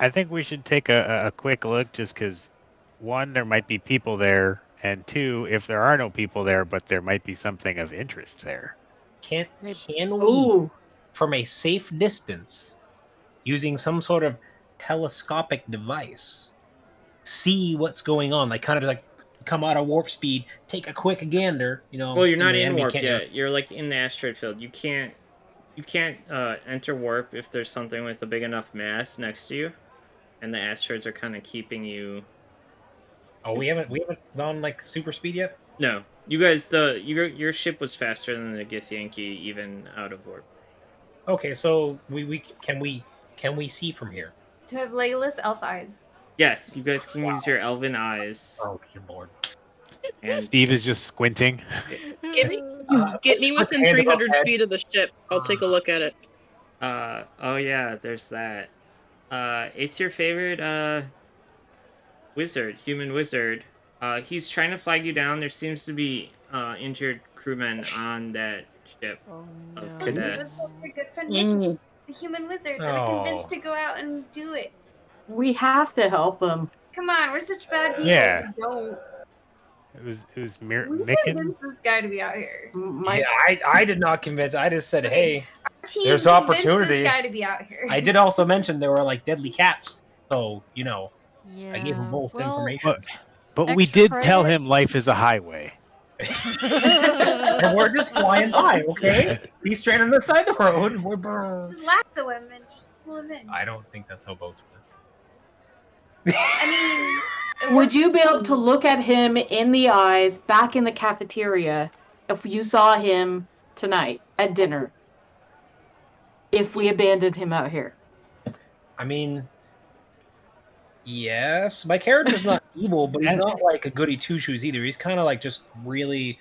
I think we should take a quick look just because, one, there might be people there, and two, if there are no people there, but there might be something of interest there. Can we, ooh, from a safe distance, using some sort of telescopic device, see what's going on? Like kind of like come out of warp speed, take a quick gander. Well, you're not the in enemy warp can't- yet. You're like in the asteroid field. You can't enter warp if there's something with a big enough mass next to you, and the asteroids are kind of keeping you. Oh, we haven't gone like super speed yet. No, you guys, your ship was faster than the Githyanki even out of warp. Okay, so can we see from here? To have Layla's elf eyes. Yes, you guys can use your elven eyes. Oh, dear lord. And Steve is just squinting. Get me, Uh, get me put within hand above 300 head. feet of the ship. I'll take a look at it. oh yeah, there's that. It's your favorite wizard, human wizard. He's trying to flag you down. There seems to be injured crewmen on that ship. Oh Of no. cadets. Your good friend Nick, the human wizard that I convinced to go out and do it. we have to help him. Come on, we're such bad people. Yeah. We don't. It was We Micken. convinced this guy to be out here. My Yeah, I did not convince. I just said, hey. Team There's convinced opportunity. This guy to be out here. I did also mention there were like deadly cats, so Yeah. I gave them both well, information. But we Extra did tell credit. him life is a highway. And we're just flying by, okay? He's straight on the side of the road, and we're. Just lasso him and just pull him in. I don't think that's how boats work. I mean, it Would works you be able for to look at him in the eyes back in the cafeteria if you saw him tonight at dinner? If we abandoned him out here. I mean, yes, my character's not evil, but he's not like a goody two shoes either. He's kind of like just really,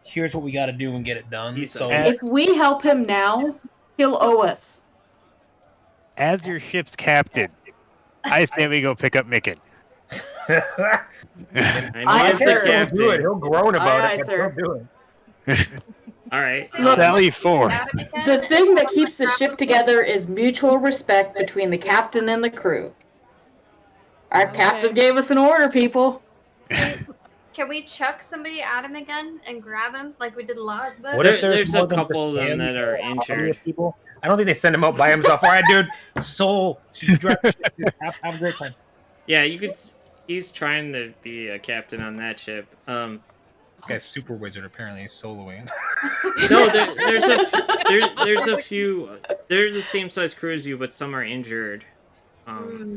here's what we got to do and get it done. He's So a- If we help him now, he'll owe us. As your ship's captain, I say we go pick up Micken. I know Aye, it's sir. the he'll do it. captain. He'll groan about Aye, it, but sir. he'll do it. All right. Look, Sally 4. The thing that keeps the ship together is mutual respect between the captain and the crew. Our Okay. captain gave us an order, people. Can we chuck somebody at him again and grab him like we did logbook? What if There's more a than couple of just them him? that are How many injured. people? I don't think they send him out by himself. All right, dude. Soul. You drive the ship, dude. Have a great time. Yeah, you could. He's trying to be a captain on that ship. This guy's super wizard. Apparently, he's soloing. No, there's a few. They're the same size crew as you, but some are injured. Hmm.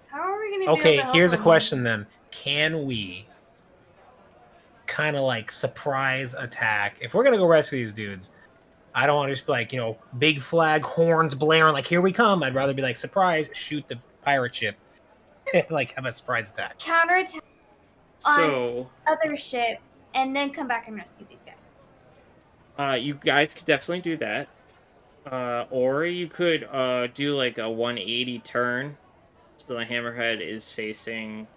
How are we gonna? Be Okay, able to help here's a him? question then. Can we kind of like surprise attack? If we're gonna go rescue these dudes, I don't want to just be like, big flag, horns blaring, like here we come. I'd rather be like, surprise, shoot the pirate ship, and like have a surprise attack. Counterattack So, other ship and then come back and rescue these guys. you guys could definitely do that. Or you could do like a 180 turn, so the hammerhead is facing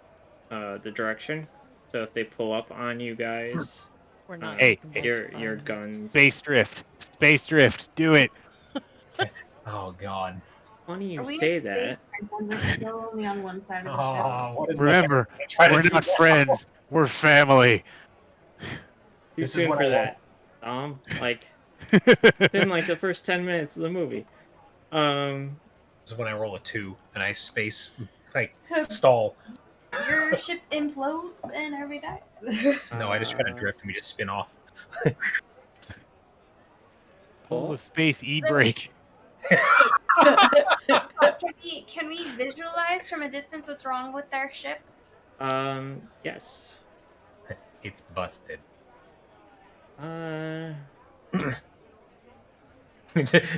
the direction. So if they pull up on you guys, We're not Hey, making this your fun. guns. Space drift, do it. Oh God. Why do you Are we say in that? space? And we're still only on one side of the Oh, ship. what is Remember, Try to we're do not that. friends. We're family. Too This is soon what for I that. Like It's been like the first 10 minutes of the movie. This is when I roll a 2 and I space stall. Your ship implodes and everybody dies. No, I just try to drift and we just spin off. Pull the space e-brake. Can we visualize from a distance what's wrong with their ship? Yes. It's busted.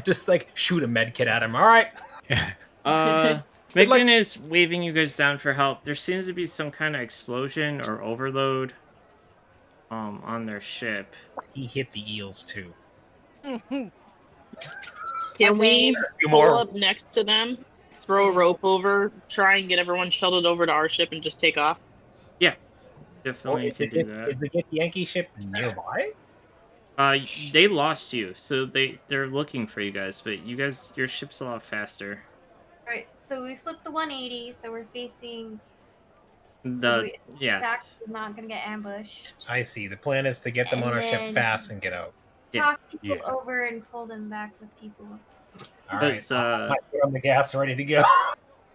Just like shoot a med kit at him. All right. Megan is waving you guys down for help. There seems to be some kind of explosion or overload on their ship. He hit the eels too. Can we Few pull more. up next to them, throw a rope over, try and get everyone shuttled over to our ship and just take off? Definitely could do that. Is the Get Yankee ship nearby? They lost you, so they're looking for you guys, but your ship's a lot faster. Right. So we flipped the 180, so we're facing. Yeah. Attack is not gonna get ambushed. I see. The plan is to get them on our ship And fast and get out. Toss people Yeah. over and pull them back with people. All right. It's, My foot on the gas, ready to go.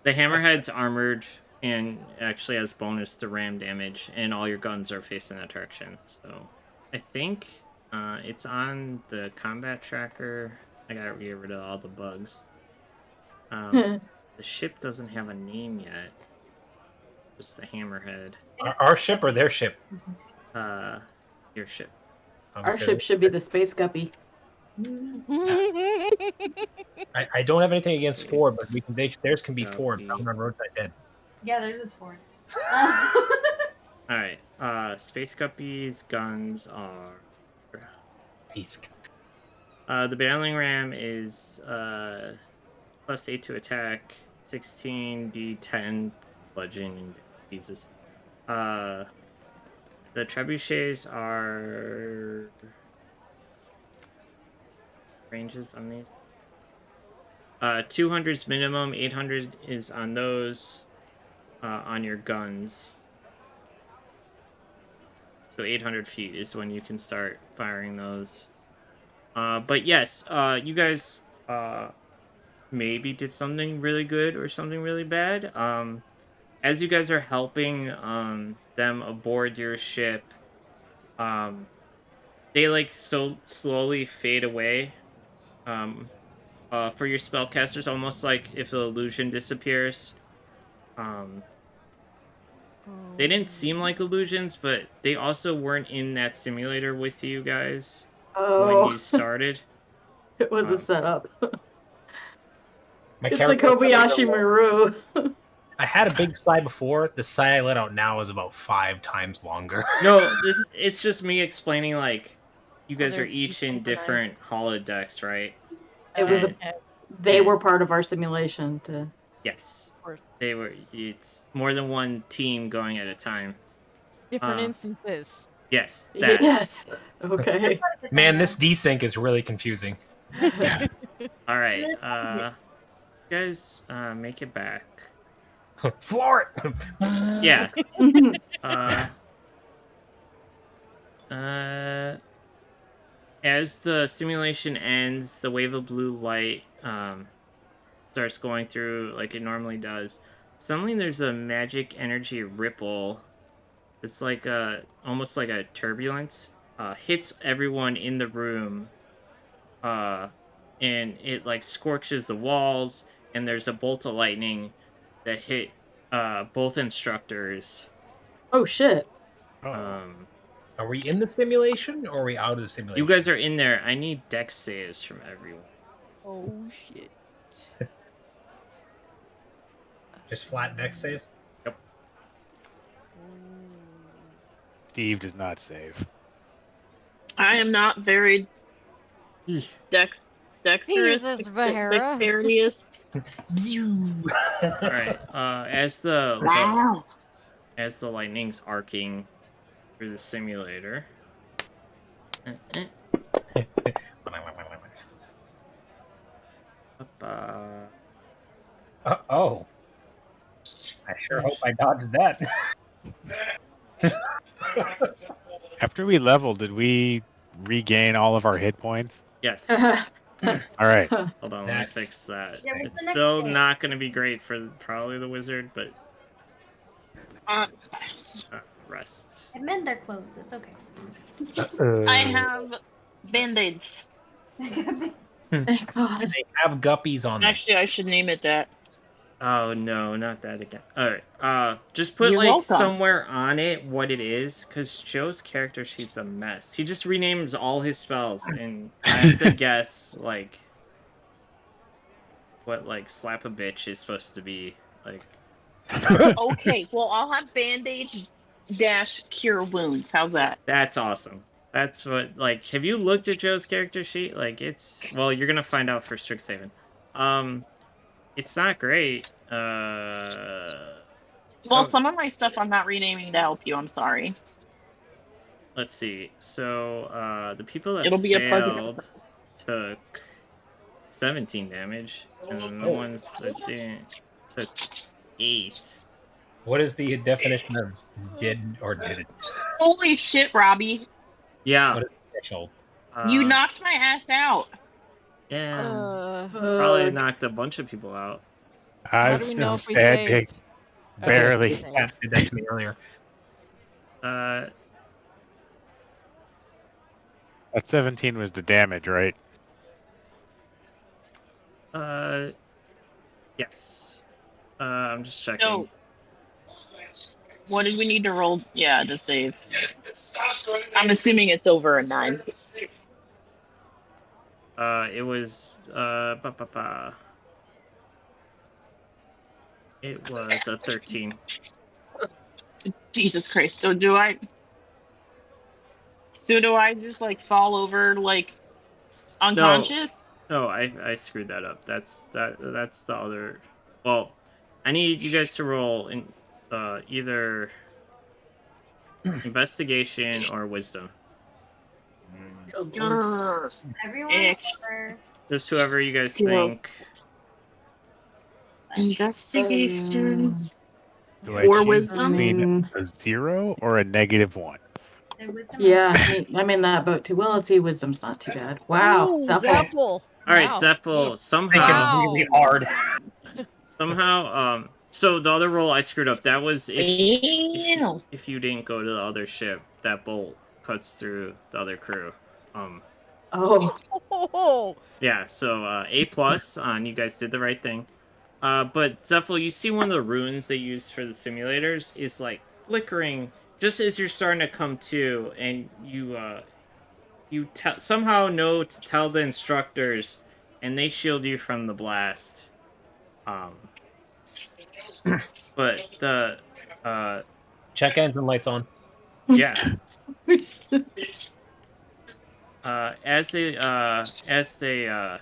The hammerhead's armored and actually has bonus to ram damage, and all your guns are facing that direction. So, I think it's on the combat tracker. I gotta get rid of all the bugs. The ship doesn't have a name yet. Just the hammerhead. Our ship or their ship? Your ship. Our ship should be the Space Guppy. I don't have anything against Ford, but theirs can be Guppy. Ford. Found on roadside dead. Yeah, there's this Ford. Alright, Space Guppy's guns are... He's the battling ram is +8 to attack, 16 D10 bludgeoning. Jesus. The trebuchets are ranges on these. 200's minimum, 800 is on those. On your guns. So 800 feet is when you can start firing those. But yes, you guys maybe did something really good or something really bad. As you guys are helping them aboard your ship, they like so slowly fade away. For your spellcasters, almost like if the illusion disappears. They didn't seem like illusions, but they also weren't in that simulator with you guys when you started. It was a setup. my It's like Kobayashi Maru. I had a big sigh before. The sigh I let out now is about 5 times longer. No, it's just me explaining like you guys they're are each in different holodecks, right? It was And- they were part of our simulation to yes. They were. It's more than one team going at a time. Different instances. Yes. That. Yes. Okay. Man, this desync is really confusing. All right. You guys, make it back. Floor it! Yeah. As the simulation ends, the wave of blue light starts going through like it normally does. Suddenly, there's a magic energy ripple. It's like almost like a turbulence. Hits everyone in the room. And it like scorches the walls. And there's a bolt of lightning that hit both instructors. Oh shit. Are we in the simulation or are we out of the simulation? You guys are in there. I need dex saves from everyone. Oh shit. Just flat deck saves? Steve does not save. I am not very dexterous. Jesus, Bahara. Dexterous. All right. As the lightning's arcing through the simulator. Oh. I sure hope I dodged that. After we leveled, did we regain all of our hit points? Yes. All right. Hold on, let me fix that. Yeah, what's It's the next still day? not going to be great for probably the wizard, but Uh, rest. I mend their clothes. It's okay. I have band-aids. Thank God. They have guppies on them. Actually, I should name it that. Oh no, not that again. Alright, just put You're like welcome. somewhere on it what it is, because Joe's character sheet's a mess. He just renames all his spells, and I have to guess like what like slap a bitch is supposed to be. Like Okay, well, I'll have band-aid dash cure wounds. How's that? that's awesome. That's what like have you looked at Joe's character sheet? Like it's well, you're gonna find out for Strixhaven. It's not great. Well, some of my stuff I'm not renaming to help you. I'm sorry. Let's see. So, the people that It'll be a pleasant failed surprise. took 17 damage, and then the ones that didn't took 8. What is the definition of did or didn't? Holy shit, Robbie! Yeah. What is the threshold? You knocked my ass out. Yeah. Probably knocked a bunch of people out. How I'm do we know still if we standing. saved? Barely. Kat did that to me earlier. Uh, That 17 was the damage, right? yes. I'm just checking. So, what did we need to roll? Yeah, to save. I'm assuming it's over a 9. It was, It was a 13. Jesus Christ. So do I just like fall over like unconscious? No, I screwed that up. That's the other. Well, I need you guys to roll in either investigation or wisdom. Everyone Ick. over. Just whoever you guys Yeah. think. Investigation Do I or choose wisdom? between a 0 or a -1? Say wisdom. Yeah, I'm in that boat too. Well, let's see. Wisdom's not too bad. Wow. Ooh, Zephyr. Zeppel. All right, Wow. Zephel. Thinking Somehow, really hard. So the other roll I screwed up. That was Damn. if you didn't go to the other ship. That bolt cuts through the other crew. Oh. Oh, Yeah. So A+ on you guys did the right thing. But Zephel, you see one of the runes they use for the simulators is like flickering just as you're starting to come to, and you somehow know to tell the instructors, and they shield you from the blast. But the Check engine lights on. yeah. As they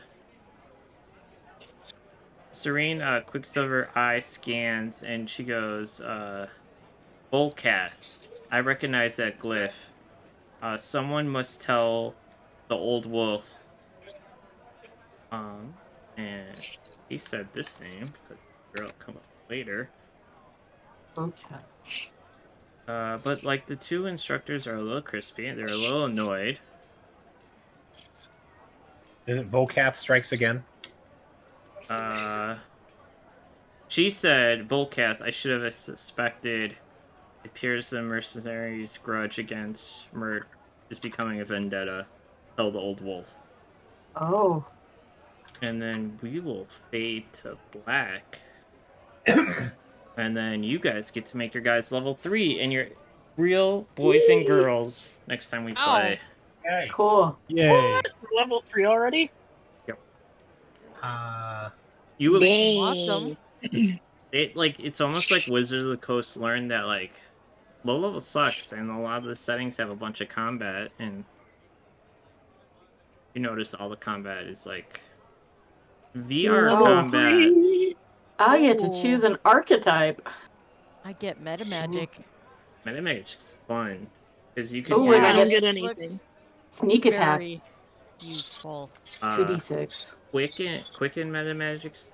Serene Quicksilver eye scans, and she goes, Volcath, I recognize that glyph. Someone must tell the old wolf. And he said this name, but it'll come up later. Okay. But like the two instructors are a little crispy, they're a little annoyed. Isn't Volcath strikes again? She said, Volcath, I should have suspected. It appears the mercenaries' grudge against Mert is becoming a vendetta. Tell the old wolf. Oh. And then we will fade to black. And then you guys get to make your guys level 3 and your real boys and girls next time we play. Hey. Cool. Yay! What? We're level 3 already? You would, awesome. it's almost like Wizards of the Coast learned that like low level sucks, and a lot of the settings have a bunch of combat, and you notice all the combat is like VR Level combat. 3. I get to choose an archetype. I get meta magic. Metamagic's fun because you can Ooh, do and I I don't get get anything. Sneak attack. Very useful. 2d6. quicken metamagic's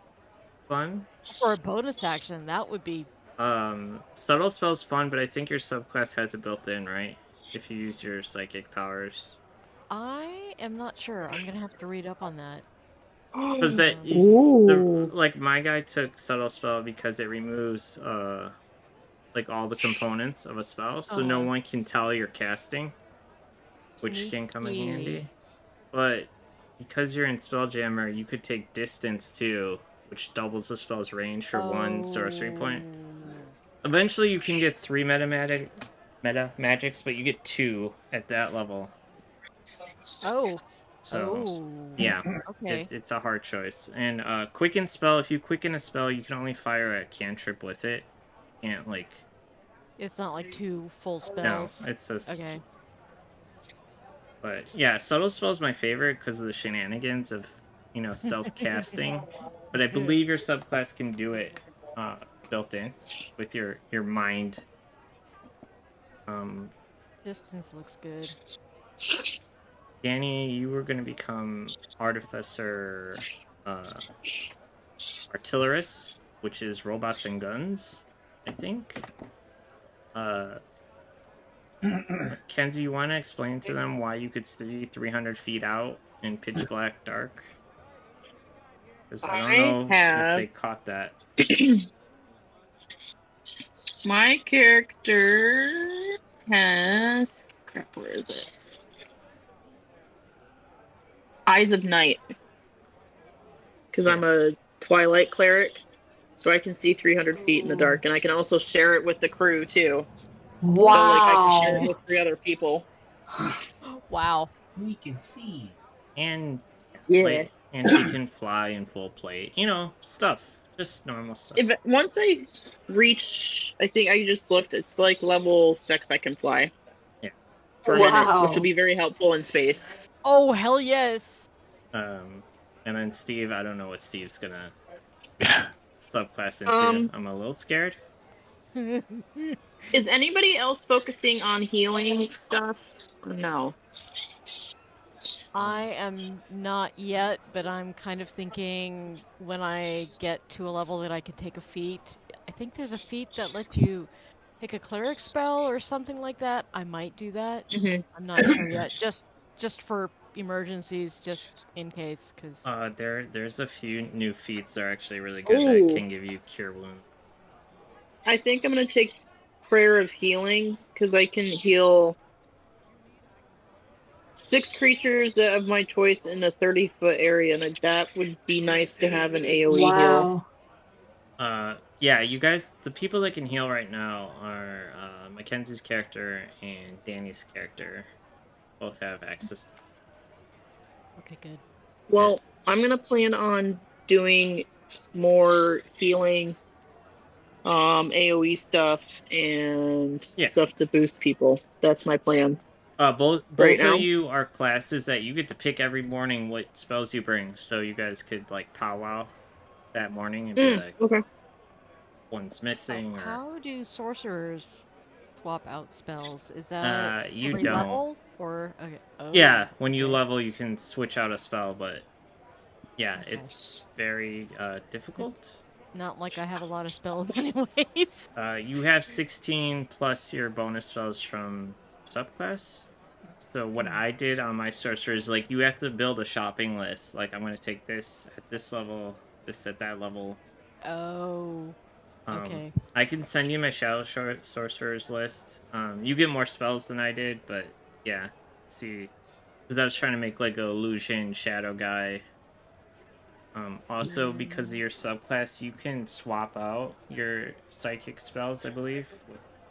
fun. For a bonus action, that would be Subtle spell's fun, but I think your subclass has it built in, right? If you use your psychic powers. I am not sure. I'm gonna have to read up on that. Because that, Ooh. like my guy took subtle spell because it removes like all the components of a spell, so no one can tell you're casting, which can come in Sneaky. handy. But because you're in Spelljammer, you could take distance too, which doubles the spell's range for one sorcery point. Eventually, you can get 3 meta magics, but you get 2 at that level. Oh. So, Oh. yeah, Okay. it's a hard choice. And quicken spell, if you quicken a spell, you can only fire a cantrip with it. You can't like. It's not like 2 full No, spells. it's a. Okay. But yeah, subtle spell is my favorite because of the shenanigans of stealth casting. But I believe your subclass can do it built in with your mind. Distance looks good. Danny, you were going to become Artificer Artillerist, which is robots and guns, I think. Kenzie, you want to explain to them why you could see 300 feet out in pitch black dark? Because I don't know if they caught that. My character has... Crap, where is it? Eyes of Night. Because I'm a Twilight cleric, so I can see 300 feet in the dark, and I can also share it with the crew, too. Wow. So, like, I can share it with 3 other people. Wow. We can see. And Yeah. and she can fly in full plate. Stuff. Just normal stuff. Once I reach, I think I just looked, it's like level 6 I can fly. Yeah. For a minute, which will be very helpful in space. Oh, hell yes. And then Steve, I don't know what Steve's gonna subclass into. I'm a little scared. Is anybody else focusing on healing stuff? Or no? I am not yet, but I'm kind of thinking when I get to a level that I can take a feat. I think there's a feat that lets you take a cleric spell or something like that. I might do that. I'm not sure yet. Just for emergencies, just in case, because there's a few new feats that are actually really good that can give you cure wound. I think I'm gonna take Prayer of Healing because I can heal 6 creatures of my choice in a 30-foot area, and that would be nice to have an AoE heal. Yeah, you guys, the people that can heal right now are Mackenzie's character and Danny's character. Both have access. Okay, good. Well, I'm gonna plan on doing more healing, AoE stuff, and stuff to boost people. That's my plan. Both right now? of you are classes that you get to pick every morning what spells you bring, so you guys could like powwow that morning and be like, okay, one's missing. Or how do sorcerers swap out spells? Is that you every don't. level or okay? Oh, yeah, when you level, you can switch out a spell, but yeah, Okay. it's very difficult. Not like I have a lot of spells, anyways. You have 16 plus your bonus spells from subclass. So what I did on my sorcerer is like you have to build a shopping list. Like I'm gonna take this at this level, this at that level. Oh. Okay. I can send you my shadow sorcerers list. You get more spells than I did, but yeah, see, because I was trying to make like a illusion shadow guy. Also, because of your subclass, you can swap out your psychic spells, I believe,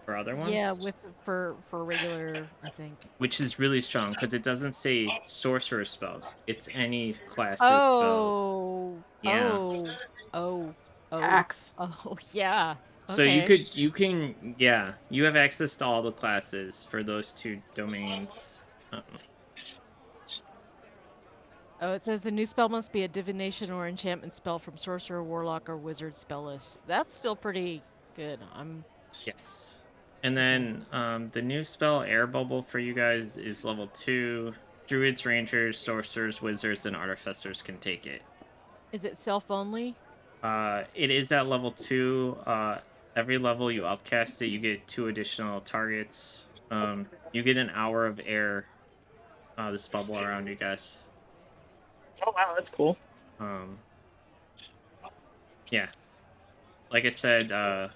for other ones. Yeah, for regular, I think. Which is really strong because it doesn't say sorcerer spells. It's any class's spells. Yeah. Oh. Axe. Oh, yeah. So Okay. you can you have access to all the classes for those 2 domains. Oh, it says the new spell must be a divination or enchantment spell from sorcerer, warlock, or wizard spell list. That's still pretty good. Yes. And then the new spell Air Bubble for you guys is level 2. Druids, rangers, sorcerers, wizards, and artificers can take it. Is it self only? It is at level 2. Every level you upcast it, you get 2 additional targets. You get an hour of air this bubble around you guys. Oh wow, that's cool. Yeah. Like I said, I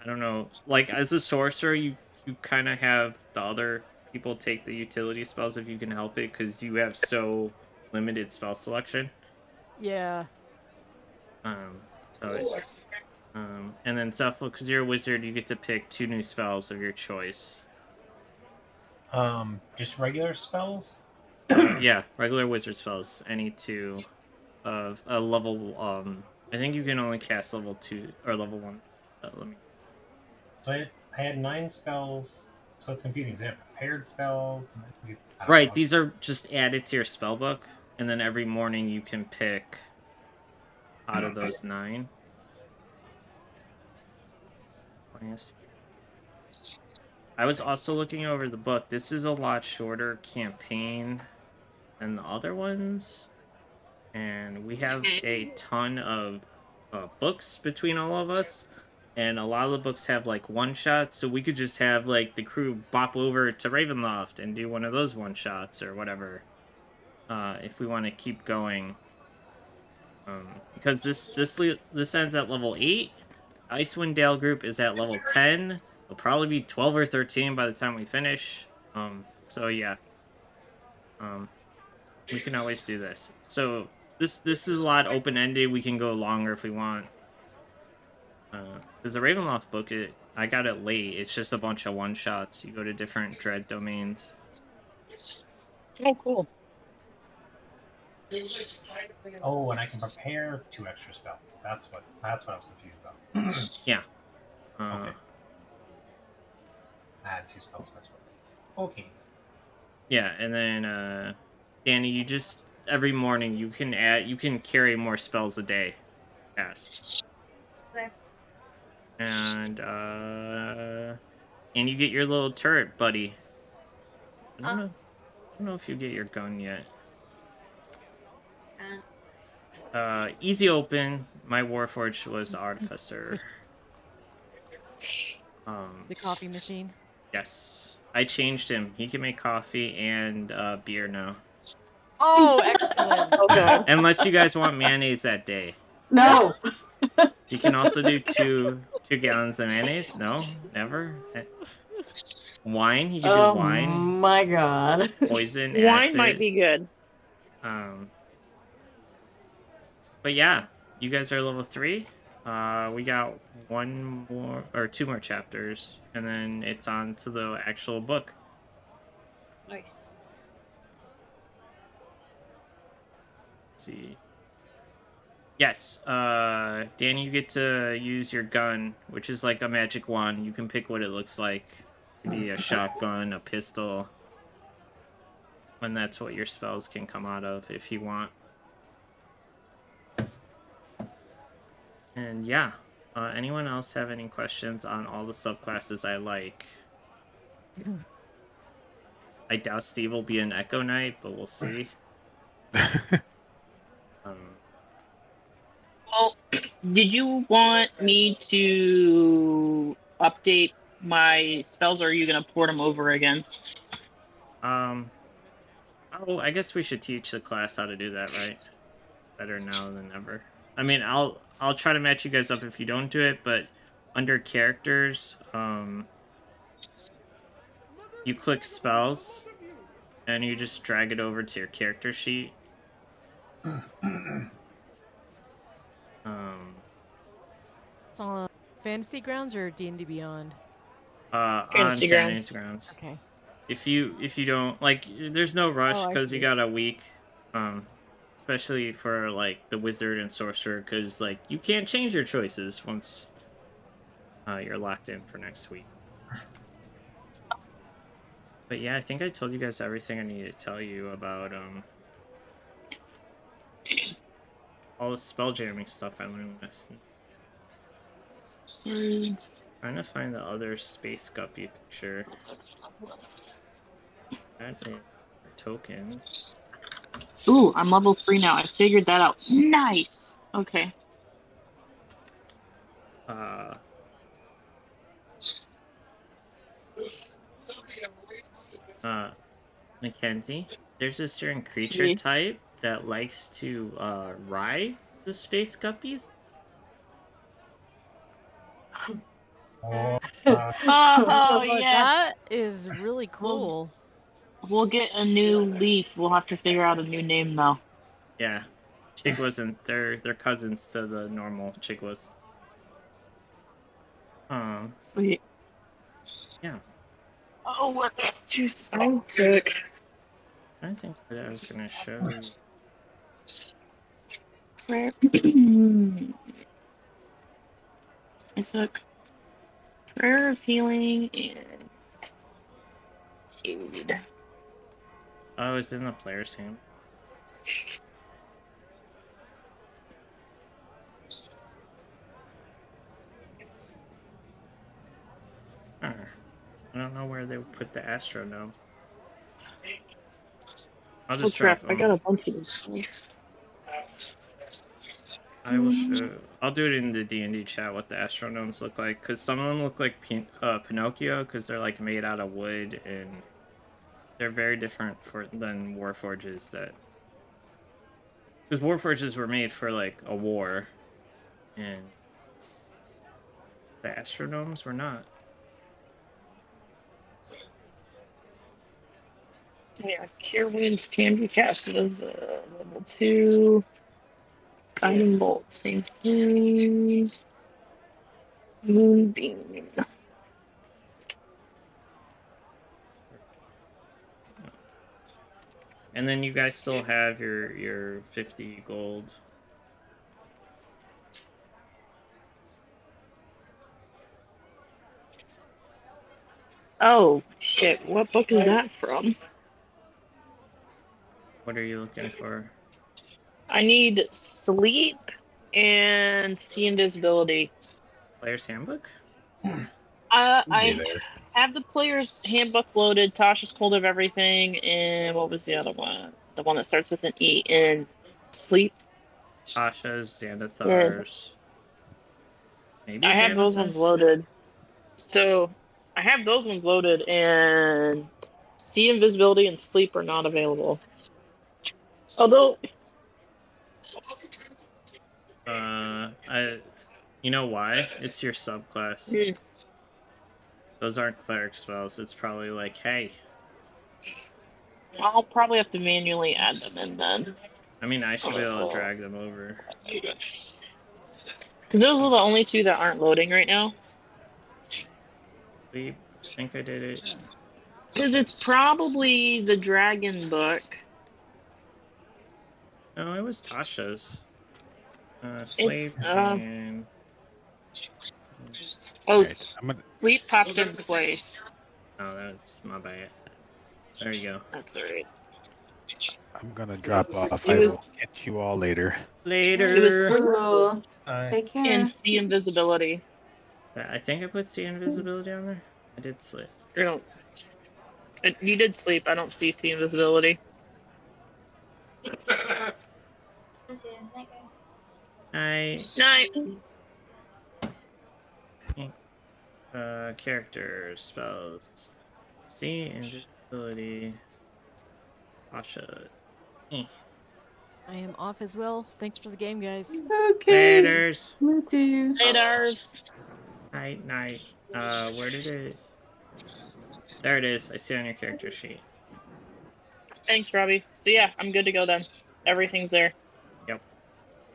don't know. Like as a sorcerer, you kind of have the other people take the utility spells if you can help it, because you have so limited spell selection. Yeah. So and then Cephalon, because you're a wizard, you get to pick 2 new spells of your choice. Just regular spells? Yeah, regular wizard spells. Any 2 of a level. I think you can only cast level 2 or level 1. Let me. So I had 9 spells, so it's confusing. So I have prepared spells. And then I don't Right, know. these are just added to your spell book, and then every morning you can pick out of those 9. I was also looking over the book. This is a lot shorter campaign than the other ones, and we have a ton of books between all of us, and a lot of the books have like one shots, so we could just have like the crew bop over to Ravenloft and do one of those one shots or whatever, if we want to keep going. Because this ends at level 8. Icewind Dale group is at level 10. It'll probably be 12 or 13 by the time we finish. So yeah. We can always do this. So this is a lot open-ended. We can go longer if we want. There's a Ravenloft book. I got it late. It's just a bunch of one-shots. You go to different dread domains. Oh, cool. Oh, and I can prepare 2 extra spells. That's what I was confused about. Yeah. Okay. Add 2 spells. That's what. Okay. Yeah, and then Danny, you just every morning you can carry more spells a day cast. Okay. And you get your little turret, buddy. I don't know if you get your gun yet. Easy open. My Warforged was Artificer. The coffee machine. Yes. I changed him. He can make coffee and beer now. Oh, excellent. Oh god. Unless you guys want mayonnaise that day. No. You can also do 2 gallons of mayonnaise. No, never. Wine. You can do Oh wine. my god. Poison. Wine acid. might be good. But yeah, you guys are level 3. We got 1 more or 2 more chapters, and then it's on to the actual book. Nice. Let's see. Yes, Dan, you get to use your gun, which is like a magic wand. You can pick what it looks like. It could be a shotgun, a pistol. And that's what your spells can come out of if you want. And yeah, anyone else have any questions on all the subclasses I like? I doubt Steve will be an Echo Knight, but we'll see. Well, did you want me to update my spells, or are you going to port them over again? Oh, I guess we should teach the class how to do that, right? Better now than ever. I mean, I'll try to match you guys up if you don't do it, but under characters, you click spells, and you just drag it over to your character sheet. It's on Fantasy Grounds or D&D Beyond? Fantasy On Grounds. Fantasy Grounds. Okay. If you don't like, there's no rush Oh, I because you see. got a week, especially for like the wizard and sorcerer, because like you can't change your choices once you're locked in for next week. But yeah, I think I told you guys everything I needed to tell you about all the spell jamming stuff I learned last night. Trying to find the other space guppy picture. Add in tokens. Ooh, I'm level 3 now. I figured that out. Nice. Okay. Mackenzie, there's a certain creature Yeah. type that likes to ride the space guppies. Oh, Oh yeah, That is really cool. we'll get a new leaf. We'll have to figure out a new name though. Yeah, Chigwas and they're cousins to the normal Chigwas. Sweet. Yeah. Oh, what? That's too sick. I think that I was gonna show you. Prayer. I took prayer of healing and aid. Oh, it's in the player's hand. Huh. I don't know where they would put the astronomes. I'll Oh just crap! drop I them. got a bunch of those things. I will show. I'll do it in the D&D chat what the astronomes look like, because some of them look like Pinocchio, because they're like made out of wood, and they're very different than Warforges. Because Warforges were made for like a war, and the astronomes were not. Yeah, Cure Wounds can be casted as a level 2. Guiding Bolt, same thing. Moonbeam. And then you guys still have your 50 gold. Oh, shit. What book is that from? What are you looking for? I need Sleep and See Invisibility. Player's handbook? I have the player's handbook loaded. Tasha's Cold of Everything, and what was the other one? The one that starts with an E. And Sleep. Tasha's, Yes. Xanathar's. Maybe I have those ones Xanathar's? loaded. So I have those ones loaded, and See Invisibility and Sleep are not available. Although, You know why? It's your subclass. hmm, Those aren't cleric spells. It's probably like, hey. I'll probably have to manually add them in then. I mean, I should be able to drag them over. Because those are the only two that aren't loading right now. I think I did it. Because it's probably the dragon book. No, it was Tasha's. Sleep It's, and... Oh, Alright, I'm gonna, Sleep popped in place. Oh, that's my bad. There you go. That's alright. I'm gonna drop off. It I will was- catch you all later. Later. It was Sleep Cool. I Take care. and See Invisibility. I think I put See Invisibility on there. I did Sleep. I don't. You did Sleep. I don't see Invisibility. Night, guys. Night. Night. Characters, spells. See Invisibility. Tasha. I am off as well. Thanks for the game, guys. Okay. Laters. Me too. Laters. Night. Where did it? There it is. I see it on your character sheet. Thanks, Robbie. So yeah, I'm good to go then. Everything's there. Yep.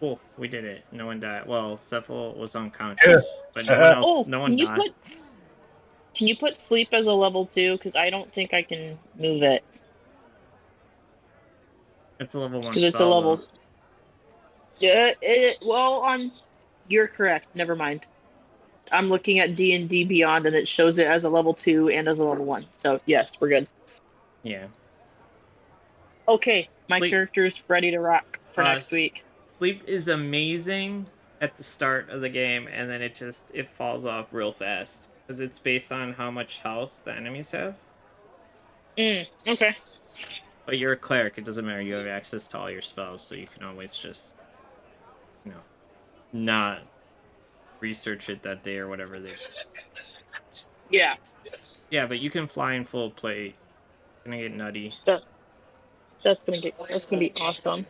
Cool. We did it. No one died. Well, Cephal was unconscious, but no one else. Oh, no one can you died. can you put Sleep as a level 2? Because I don't think I can move it. It's a level 1 Because spell. it's a level. though. Yeah. You're correct. Never mind. I'm looking at D&D Beyond, and it shows it as a level 2 and as a level 1. So yes, we're good. Yeah. Okay, my Sleep. character's ready to rock for next week. Sleep is amazing at the start of the game, and then it falls off real fast because it's based on how much health the enemies have. Okay. But you're a cleric; it doesn't matter. You have access to all your spells, so you can always just, not research it that day or whatever. Yeah. Yeah, but you can fly in full plate Gonna get nutty. That's gonna be awesome.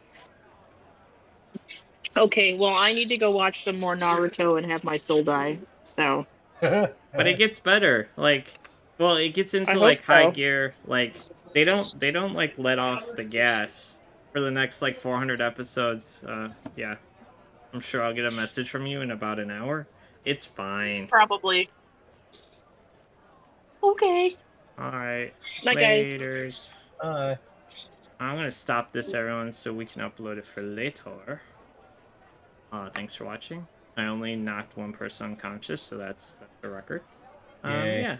Okay, well, I need to go watch some more Naruto and have my soul die. So But it gets better. Like, well, it gets I into hope like high so. gear. Like they don't like let off the gas for the next like 400 episodes. Yeah, I'm sure I'll get a message from you in about an hour. It's fine. Probably. Okay. All right. Bye, guys. Laters. Uh, I'm gonna stop this, everyone, so we can upload it for later. Thanks for watching. I only knocked one person unconscious, so that's the record. Yay. Yeah.